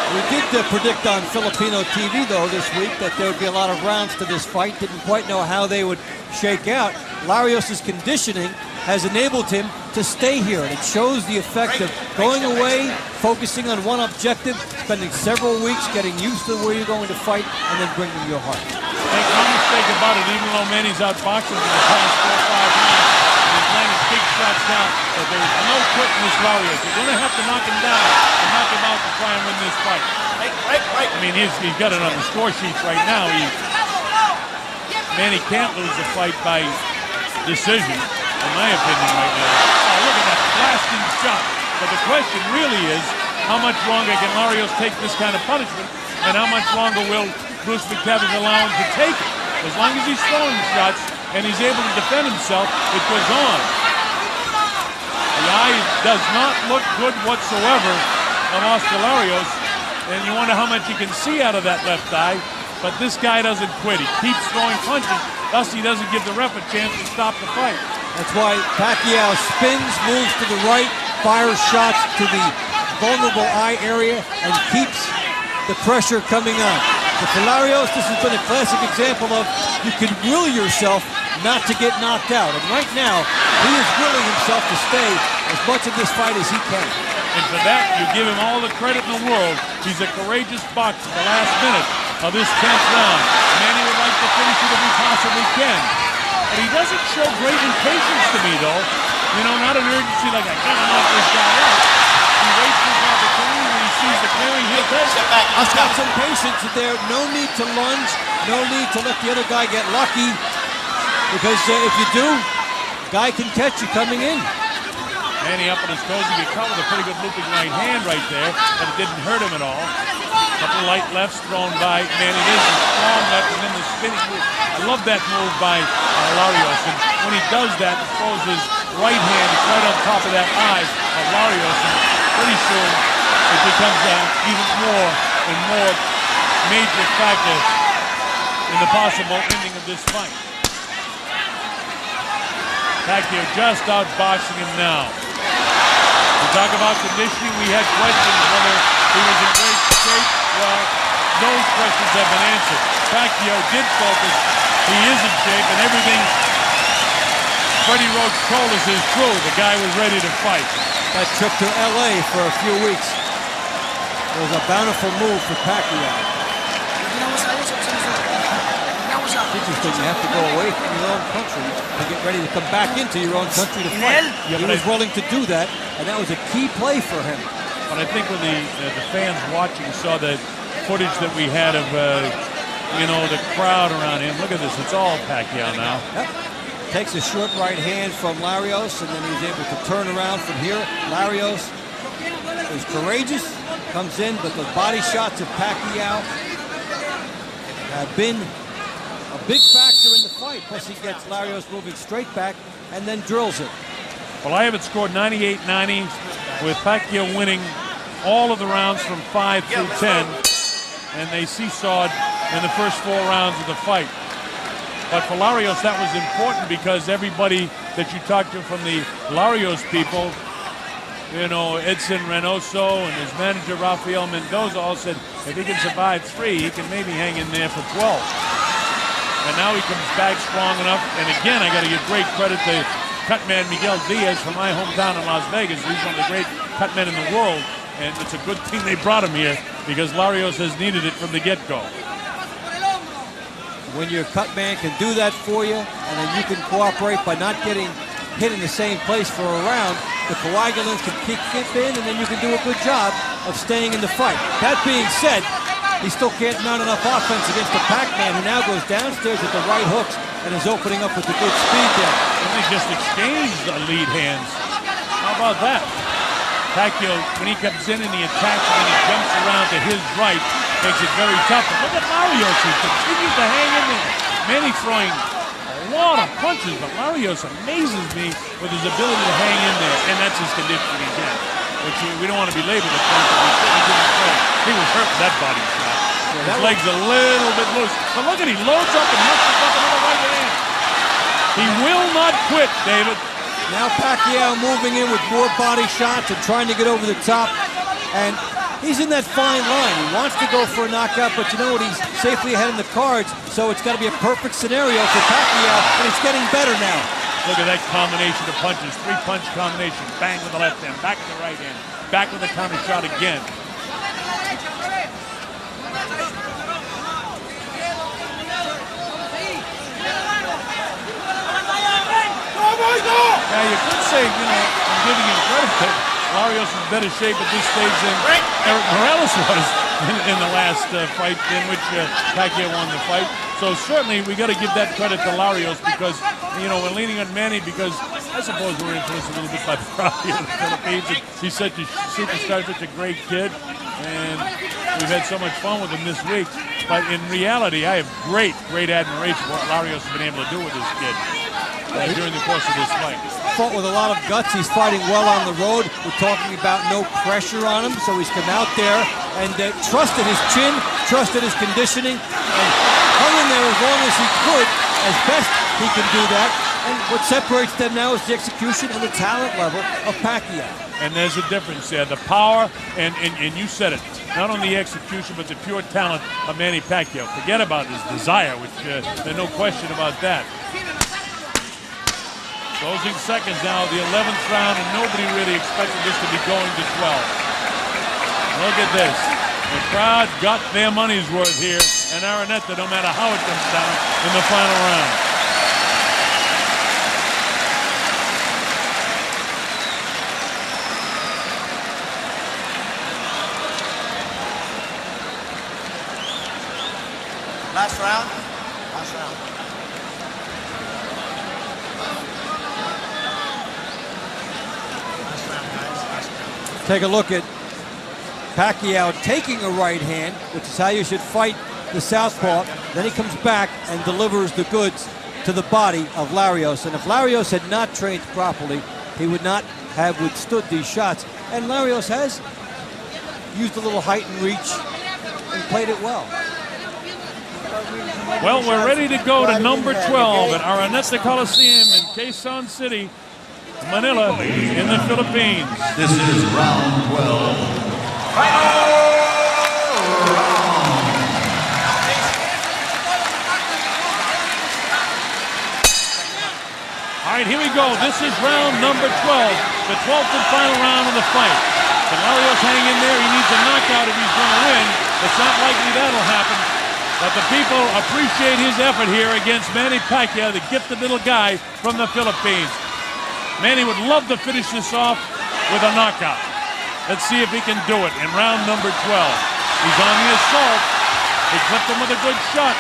We did predict on Filipino TV, though, this week that there would be a lot of rounds to this fight. Didn't quite know how they would shake out. Larios' conditioning has enabled him to stay here, and it shows the effect of going away, focusing on one objective, spending several weeks getting used to where you're going to fight, and then bringing your heart. Make no mistake about it, even though Manny's outboxing for the past 4 or 5 rounds, he's landing big shots down, but there's no quitting this Larios. You're going to have to knock him down and knock him out to try and win this fight. I mean, he's got it on the score sheets right now. Manny can't lose the fight by decision, in my opinion, right now. Oh, look at that blasting shot. But the question really is, how much longer can Larios take this kind of punishment, and how much longer will Bruce McTavish allow him to take it? As long as he's throwing shots and he's able to defend himself, it goes on. The eye does not look good whatsoever on Óscar Larios, and you wonder how much you can see out of that left eye. But this guy doesn't quit. He keeps throwing punches, thus he doesn't give the ref a chance to stop the fight. That's why Pacquiao spins, moves to the right, fires shots to the vulnerable eye area, and keeps the pressure coming on. But for Larios, this has been a classic example of you can will yourself not to get knocked out. And right now, he is willing himself to stay as much of this fight as he can. And for that, you give him all the credit in the world. He's a courageous boxer at the last minute of this 10th round. Manny would like to finish it if he possibly can. But he doesn't show great impatience to me, though. You know, not an urgency like, I gotta knock this guy out. He waits for his opportunity when he sees the clearing, he'll take it. He's got some patience there. No need to lunge. No need to let the other guy get lucky. Because if you do, the guy can catch you coming in. Manny up on his toes. He get caught with a pretty good looping right hand right there, but it didn't hurt him at all. Couple light lefts thrown by Manny. There's a strong left and then the spinning move. I love that move by Larios. And when he does that, he throws his right hand right on top of that eye of Larios. And pretty soon it becomes an even more and more major factor in the possible ending of this fight. Pacquiao just outboxing him now. We talk about conditioning. We had questions whether he was in great shape. Well, those questions have been answered. Pacquiao did focus. He is in shape, and everything Freddie Roach told us is true. The guy was ready to fight. That trip to LA for a few weeks was a bountiful move for Pacquiao. It's interesting, you have to go away from your own country to get ready to come back into your own country to fight. He was willing to do that, and that was a key play for him. But I think when the fans watching saw the footage that we had of, the crowd around him, look at this, it's all Pacquiao now. Yep. Takes a short right hand from Larios, and then he's able to turn around from here. Larios is courageous, comes in, but the body shots of Pacquiao have been a big factor in the fight. Plus he gets Larios moving straight back and then drills it. Well, I have it scored 98-90 with Pacquiao winning all of the rounds from 5 through 10. And they seesawed in the first 4 rounds of the fight. But for Larios, that was important because everybody that you talked to from the Larios people, you know, Edson Reynoso and his manager Rafael Mendoza all said if he can survive 3, he can maybe hang in there for 12. And now he comes back strong enough. And again, I got to give great credit to cutman Miguel Diaz from my hometown in Las Vegas. He's one of the great cutmen in the world. And it's a good thing they brought him here because Larios has needed it from the get-go. When your cut man can do that for you, and then you can cooperate by not getting hit in the same place for a round, the coagulants can kick in, and then you can do a good job of staying in the fight. That being said, he still can't mount enough offense against the Pac-Man, who now goes downstairs with the right hooks and is opening up with the good speed there. And they just exchanged lead hands. How about that? Pacquiao, when he comes in and he attacks and then he jumps around to his right, makes it very tough. But look at Larios, he continues to hang in there. Manny throwing a lot of punches, but Larios amazes me with his ability to hang in there, and that's his conditioning again. Which we don't want to belabor the point, but we certainly didn't throw. He was hurt with that body shot. His legs a little bit loose. But look at he loads up and muscles up another right hand. He will not quit, David. Now Pacquiao moving in with more body shots and trying to get over the top. And he's in that fine line. He wants to go for a knockout, but you know what? He's safely ahead in the cards, so it's got to be a perfect scenario for Pacquiao, and it's getting better now. Look at that combination of punches. 3-punch combination. Bang with the left hand, back with the right hand, back with the counter shot again. Now you could say, you know, I'm giving him credit that Larios is in better shape at this stage than Eric Morales was in the last fight in which Pacquiao won the fight. So certainly we got to give that credit to Larios because, you know, we're leaning on Manny because I suppose we're influenced a little bit by the crowd here in the Philippines. He's such a superstar, such a great kid, and we've had so much fun with him this week. But in reality, I have great admiration for what Larios has been able to do with this kid during the course of this fight. Fought with a lot of guts. He's fighting well on the road. We're talking about no pressure on him, so he's come out there and trusted his chin, trusted his conditioning, and hung in there as long as he could, as best he can do that. And what separates them now is the execution and the talent level of Pacquiao. And there's a difference there. The power, and you said it, not only the execution, but the pure talent of Manny Pacquiao. Forget about his desire, which there's no question about that. Closing seconds now, the 11th round, and nobody really expected this to be going to 12. Look at this. The crowd got their money's worth here, and Araneta, no matter how it comes down, in the final round. Last round. Last round. Take a look at Pacquiao taking a right hand, which is how you should fight the southpaw. Then he comes back and delivers the goods to the body of Larios. And if Larios had not trained properly, he would not have withstood these shots. And Larios has used a little height and reach and played it well. Well, we're ready to go to number 12 at Araneta Coliseum in Quezon City, Manila, in the Philippines. This is round 12. All right, here we go. This is round number 12, the 12th and final round of the fight. Can Larios hang in there? He needs a knockout if he's going to win. It's not likely that'll happen. But the people appreciate his effort here against Manny Pacquiao, the gifted little guy from the Philippines. Manny would love to finish this off with a knockout. Let's see if he can do it in round number 12. He's on the assault. He clipped him with a good shot.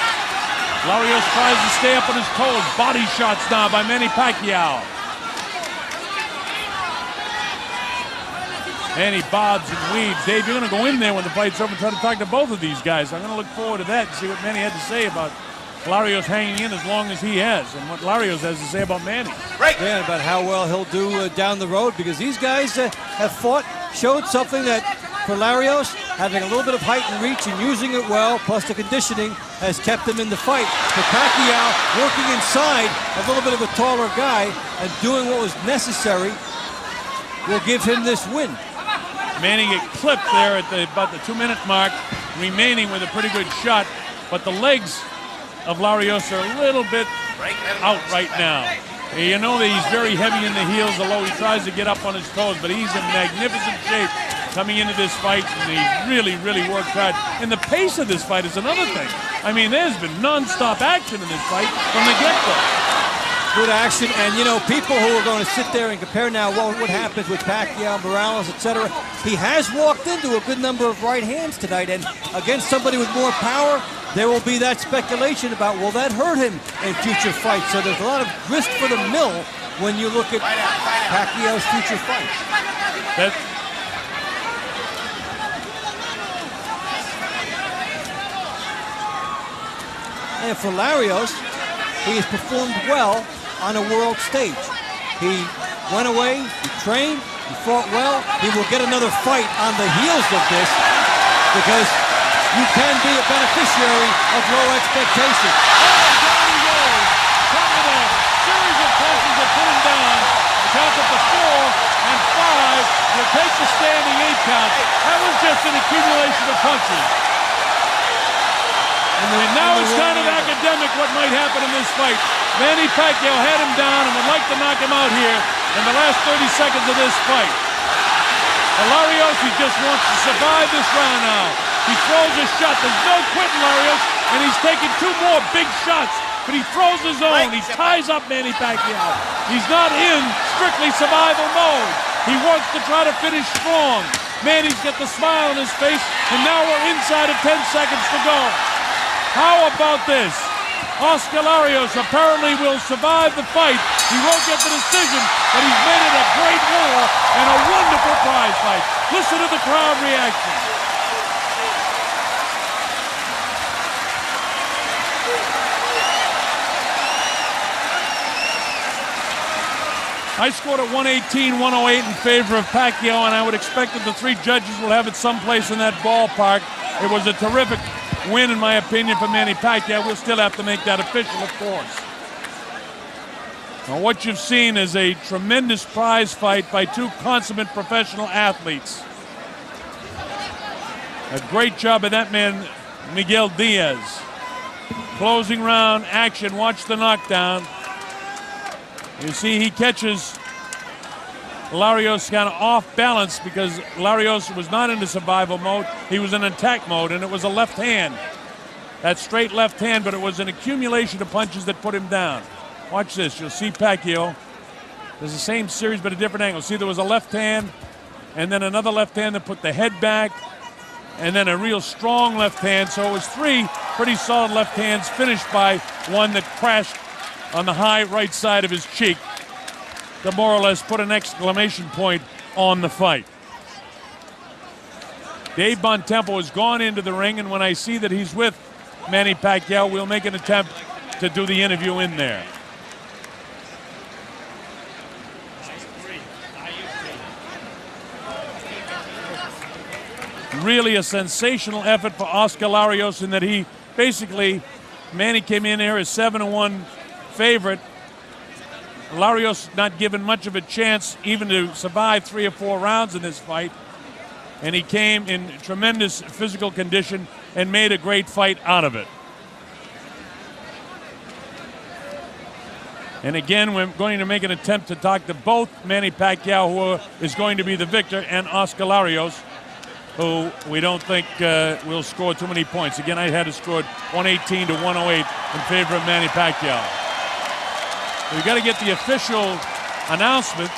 Larios tries to stay up on his toes. Body shots now by Manny Pacquiao. Manny bobs and weaves. Dave, you're going to go in there when the fight's over and try to talk to both of these guys. I'm going to look forward to that and see what Manny had to say about Larios hanging in as long as he has and what Larios has to say about Manny. Yeah, about how well he'll do down the road, because these guys have fought, showed something that for Larios, having a little bit of height and reach and using it well, plus the conditioning, has kept him in the fight. But Pacquiao working inside a little bit of a taller guy and doing what was necessary will give him this win. Manny get clipped there at about the 2-minute mark, remaining with a pretty good shot, but the legs of Larios are a little bit out right now. You know that he's very heavy in the heels, although he tries to get up on his toes, but he's in magnificent shape coming into this fight, and he really, really worked hard. And the pace of this fight is another thing. I mean, there's been non-stop action in this fight from the get-go. Good action, and you know, people who are going to sit there and compare now what happens with Pacquiao, Morales, etc. He has walked into a good number of right hands tonight, and against somebody with more power, there will be that speculation about, will that hurt him in future fights? So there's a lot of risk for the mill when you look at Pacquiao's future fights. And for Larios, he has performed well on a world stage. He went away, he trained, he fought well. He will get another fight on the heels of this because you can be a beneficiary of low expectations. Oh, down he goes. Count of a series of punches that put him down. Count up to 4 and 5. Will take the standing 8 count. That was just an accumulation of punches. And now it's kind of academic what might happen in this fight. Manny Pacquiao had him down and would like to knock him out here in the last 30 seconds of this fight. Larios, he just wants to survive this round now. He throws a shot. There's no quitting Larios, and he's taking 2 more big shots. But he throws his own. He ties up Manny Pacquiao. He's not in strictly survival mode. He wants to try to finish strong. Manny's got the smile on his face, and now we're inside of 10 seconds to go. How about this? Óscar Larios apparently will survive the fight. He won't get the decision, but he's made it a great war and a wonderful prize fight. Listen to the crowd reaction. I scored at 118-108 in favor of Pacquiao, and I would expect that the 3 judges will have it someplace in that ballpark. It was a terrific win, in my opinion, for Manny Pacquiao. We'll still have to make that official, of course. Now, what you've seen is a tremendous prize fight by 2 consummate professional athletes. A great job of that man, Miguel Diaz. Closing round action. Watch the knockdown. You see, he catches Larios kind of off balance because Larios was not into survival mode. He was in attack mode, and it was a left hand. That straight left hand, but it was an accumulation of punches that put him down. Watch this. You'll see Pacquiao. There's the same series, but a different angle. See, there was a left hand, and then another left hand that put the head back, and then a real strong left hand. So it was 3 pretty solid left hands, finished by one that crashed on the high right side of his cheek to more or less put an exclamation point on the fight. Dave Bontempo has gone into the ring, and when I see that he's with Manny Pacquiao, we'll make an attempt to do the interview in there. Really a sensational effort for Óscar Larios in that he basically, Manny came in here as 7-1 favorite. Larios not given much of a chance even to survive 3 or 4 rounds in this fight. And he came in tremendous physical condition and made a great fight out of it. And again, we're going to make an attempt to talk to both Manny Pacquiao, who is going to be the victor, and Óscar Larios, who we don't think will score too many points. Again, I had it scored 118-108 in favor of Manny Pacquiao. We've got to get the official announcement.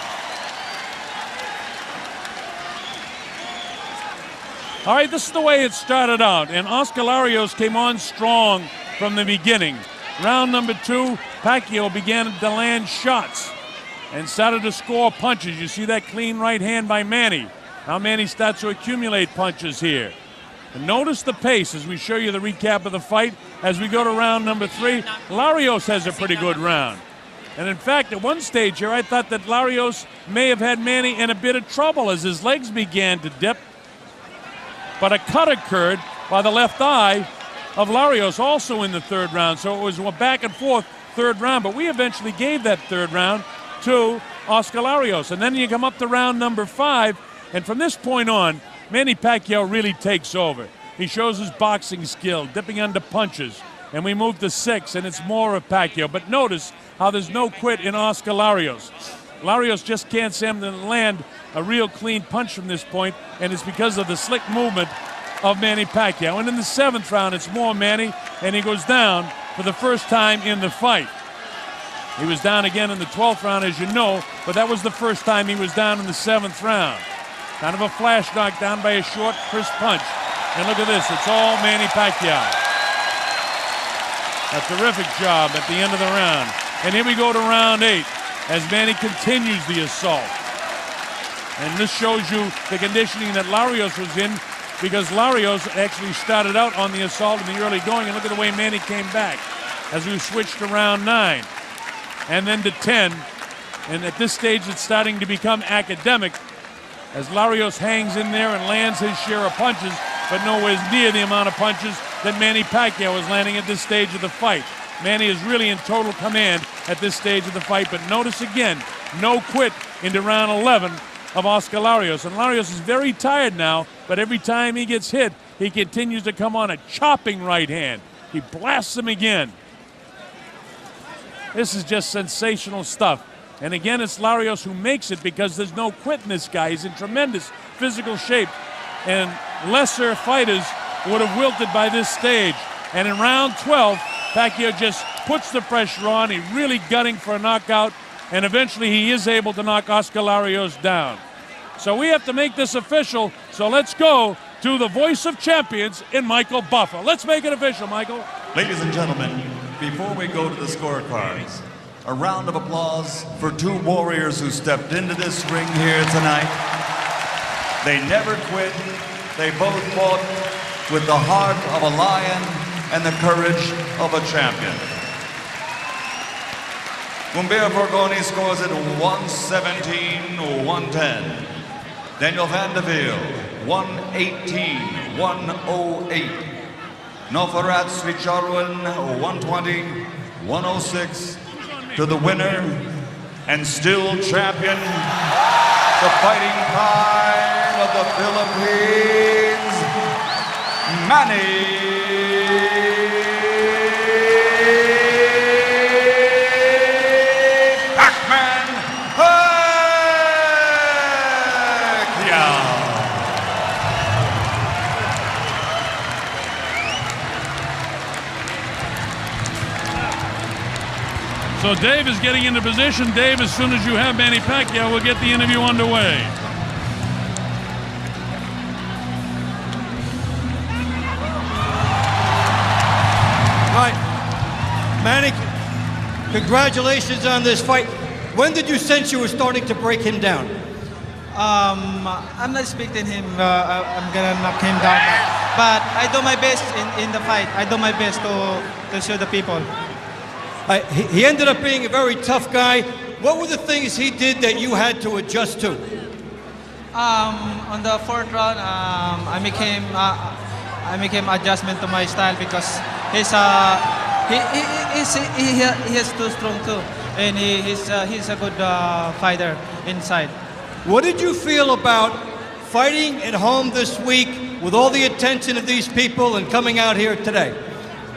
All right, this is the way it started out, and Óscar Larios came on strong from the beginning. Round number 2, Pacquiao began to land shots and started to score punches. You see that clean right hand by Manny. Now Manny starts to accumulate punches here. And notice the pace as we show you the recap of the fight. As we go to round number 3, Larios has a pretty good round. And in fact, at one stage here, I thought that Larios may have had Manny in a bit of trouble as his legs began to dip. But a cut occurred by the left eye, of Larios also in the third round. So it was a back and forth third round, but we eventually gave that third round to Óscar Larios. And then you come up to round number 5, and from this point on, Manny Pacquiao really takes over. He shows his boxing skill, dipping under punches, and we move to 6, and it's more of Pacquiao. But notice how there's no quit in Óscar Larios. Larios just can't seem to land a real clean punch from this point, and it's because of the slick movement of Manny Pacquiao. And in the 7th round, it's more Manny, and he goes down for the first time in the fight. He was down again in the 12th round, as you know, but that was the first time he was down in the 7th round. Kind of a flash knock down by a short, crisp punch. And look at this, it's all Manny Pacquiao. A terrific job at the end of the round. And here we go to round 8 as Manny continues the assault. And this shows you the conditioning that Larios was in, because Larios actually started out on the assault in the early going, and look at the way Manny came back as we switched to round 9 and then to 10. And at this stage, it's starting to become academic as Larios hangs in there and lands his share of punches, but nowhere near the amount of punches that Manny Pacquiao is landing at this stage of the fight. Manny is really in total command at this stage of the fight, but notice again, no quit into round 11 of Óscar Larios. And Larios is very tired now, but every time he gets hit, he continues to come on a chopping right hand. He blasts him again. This is just sensational stuff. And again, it's Larios who makes it, because there's no quit in this guy. He's in tremendous physical shape, and lesser fighters would have wilted by this stage. And in round 12, Pacquiao just puts the pressure on. He's really gutting for a knockout, and eventually he is able to knock Óscar Larios down. So we have to make this official, so let's go to the voice of champions in Michael Buffer. Let's make it official, Michael. Ladies and gentlemen, before we go to the scorecards, a round of applause for 2 warriors who stepped into this ring here tonight. They never quit. They both fought with the heart of a lion and the courage of a champion. Humbert Furgoni scores it 117-110. Daniel Van de Ville, 118-108. Noppharat Srichharoen, 120-106. To the winner and still champion, the Fighting Pride of the Philippines, Manny Pacquiao. So Dave is getting into position. Dave, as soon as you have Manny Pacquiao, we'll get the interview underway. All right, Manny, congratulations on this fight. When did you sense you were starting to break him down? I'm not expecting him. I'm gonna knock him down, but I do my best in the fight. I do my best to show the people. He ended up being a very tough guy. What were the things he did that you had to adjust to? On the 4th round, I became adjustment to my style, because he is too strong too, and he's a good fighter inside. What did you feel about fighting at home this week with all the attention of these people and coming out here today?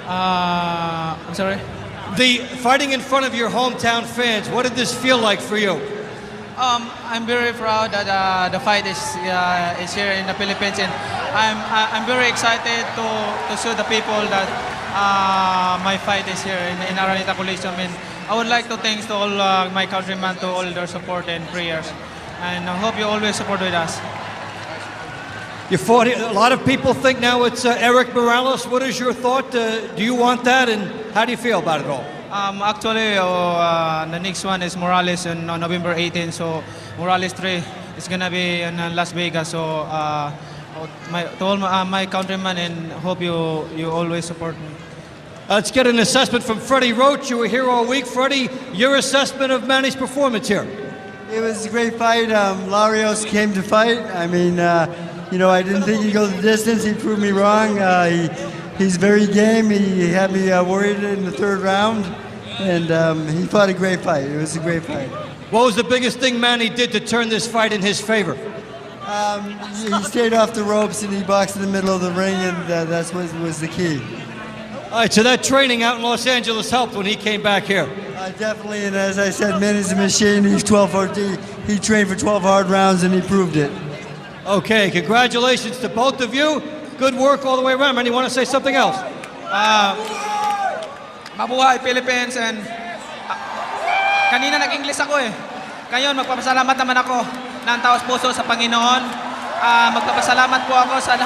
I'm sorry. The fighting in front of your hometown fans, what did this feel like for you? I'm very proud that the fight is here in the Philippines, and I'm very excited to show the people that my fight is here in Araneta Coliseum. And I would like to thank to all my countrymen, to all their support and prayers, and I hope you always support with us. You fought. A lot of people think now it's Eric Morales. What is your thought? Do you want that, and how do you feel about it all? Actually, the next one is Morales on November 18. So Morales 3 is gonna be in Las Vegas. So to all my countrymen, and hope you always support me. Let's get an assessment from Freddie Roach. You were here all week, Freddie. Your assessment of Manny's performance here? It was a great fight. Larios came to fight. I mean, I didn't think he'd go the distance. He proved me wrong. he's very game. He had me worried in the third round, and he fought a great fight. It was a great fight. What was the biggest thing Manny did to turn this fight in his favor? He stayed off the ropes and he boxed in the middle of the ring, and that's what was the key. All right, so that training out in Los Angeles helped when he came back here. Definitely, and as I said, Manny's a machine. He's 12 he trained for 12 hard rounds, and he proved it. Okay, congratulations to both of you. Good work all the way around. Man, you want to say something else? Mabuhay Philippines, and kanina nag-English ako eh. Ngayon magpapasalamat naman ako ng taos puso sa Panginoon. Magpapasalamat po ako sa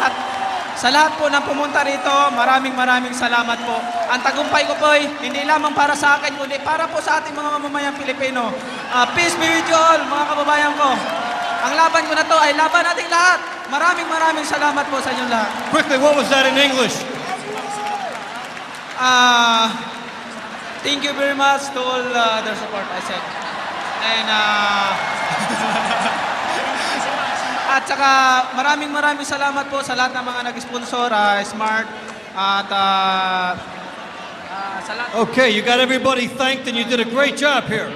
lahat po ng pumunta rito. Maraming salamat po. Ang tagumpay ko po ay hindi lamang para sa akin, kundi para po sa ating mga mamamayang Pilipino. Peace be with you all, mga kababayan ko. Ang laban ko na to ay laban nating lahat. Maraming salamat po sa inyong lahat. Quickly, what was that in English? Thank you very much to all their support, I said. And at saka maraming salamat po sa lahat ng mga nag-sponsor, Smart at sa lahat. Okay, you got everybody thanked and you did a great job here.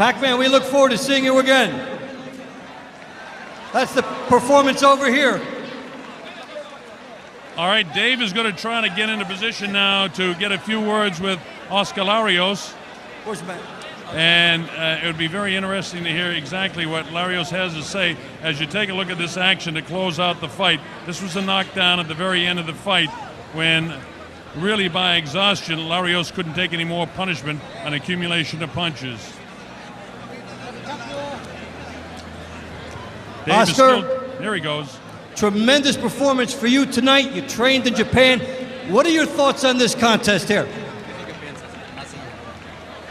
Pac-Man, we look forward to seeing you again. That's the performance over here. All right, Dave is going to try to get into position now to get a few words with Óscar Larios. Where's Matt? And it would be very interesting to hear exactly what Larios has to say as you take a look at this action to close out the fight. This was a knockdown at the very end of the fight when, really by exhaustion, Larios couldn't take any more punishment, an accumulation of punches. Dave is Oscar, still, here he goes. Tremendous performance for you tonight. You trained in Japan. What are your thoughts on this contest here?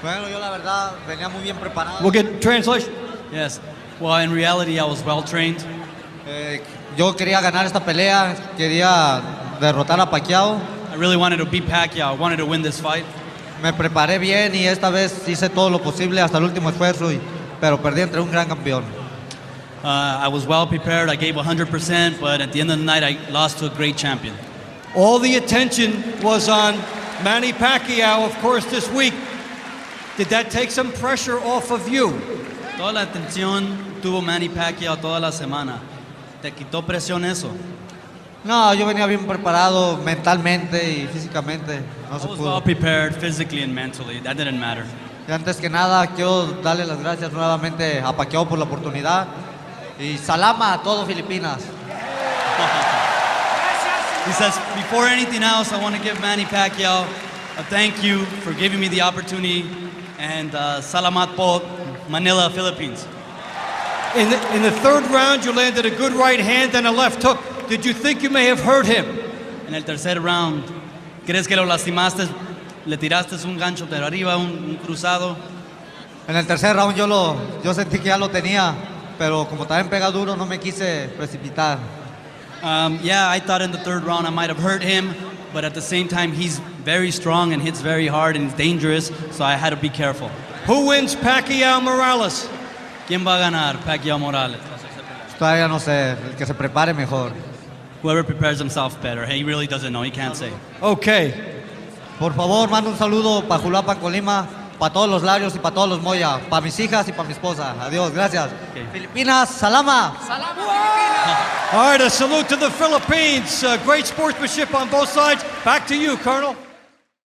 Bueno, yo la verdad venía muy bien preparado. We'll get translation. Yes. Well, in reality, I was well trained. Yo quería ganar esta pelea, quería derrotar a Pacquiao. I really wanted to beat Pacquiao. I wanted to win this fight. Me preparé bien y esta vez hice todo lo posible hasta el último esfuerzo, pero perdí entre un gran campeón. I was well prepared. I gave 100%, but at the end of the night, I lost to a great champion. All the attention was on Manny Pacquiao, of course, this week. Did that take some pressure off of you? Toda la atención tuvo Manny Pacquiao toda la semana. ¿Te quitó presión eso? No, yo venía bien preparado mentalmente y físicamente. No se pudo. I was well prepared physically and mentally. That didn't matter. Y antes que nada, quiero darle las gracias nuevamente a Pacquiao por la oportunidad. Y salama a todo Filipinas. He says, before anything else, I want to give Manny Pacquiao a thank you for giving me the opportunity, and salamat po, Manila, Philippines. In the third round, you landed a good right hand and a left hook. Did you think you may have hurt him? En el tercer round, ¿crees que lo lastimaste? ¿Le tiraste un gancho de arriba, un cruzado? En el tercer round yo sentí que ya lo tenía, pero como también pega duro, no me quise precipitar. Yeah, I thought in the third round I might have hurt him, but at the same time, he's very strong and hits very hard and he's dangerous, so I had to be careful. Who wins Pacquiao Morales? ¿Quién va a ganar, Pacquiao Morales? Todavía no sé, el que se prepare mejor. Whoever prepares himself better. He really doesn't know, he can't say. Okay. Por favor, manda un saludo para Julapan, Colima, para todos los Larios y para todos los Moya, para mis hijas y para mi esposa. Adiós, gracias. Okay. Filipinas, salama. Salama, Filipinas. All right, a salute to the Philippines. Great sportsmanship on both sides. Back to you, Colonel.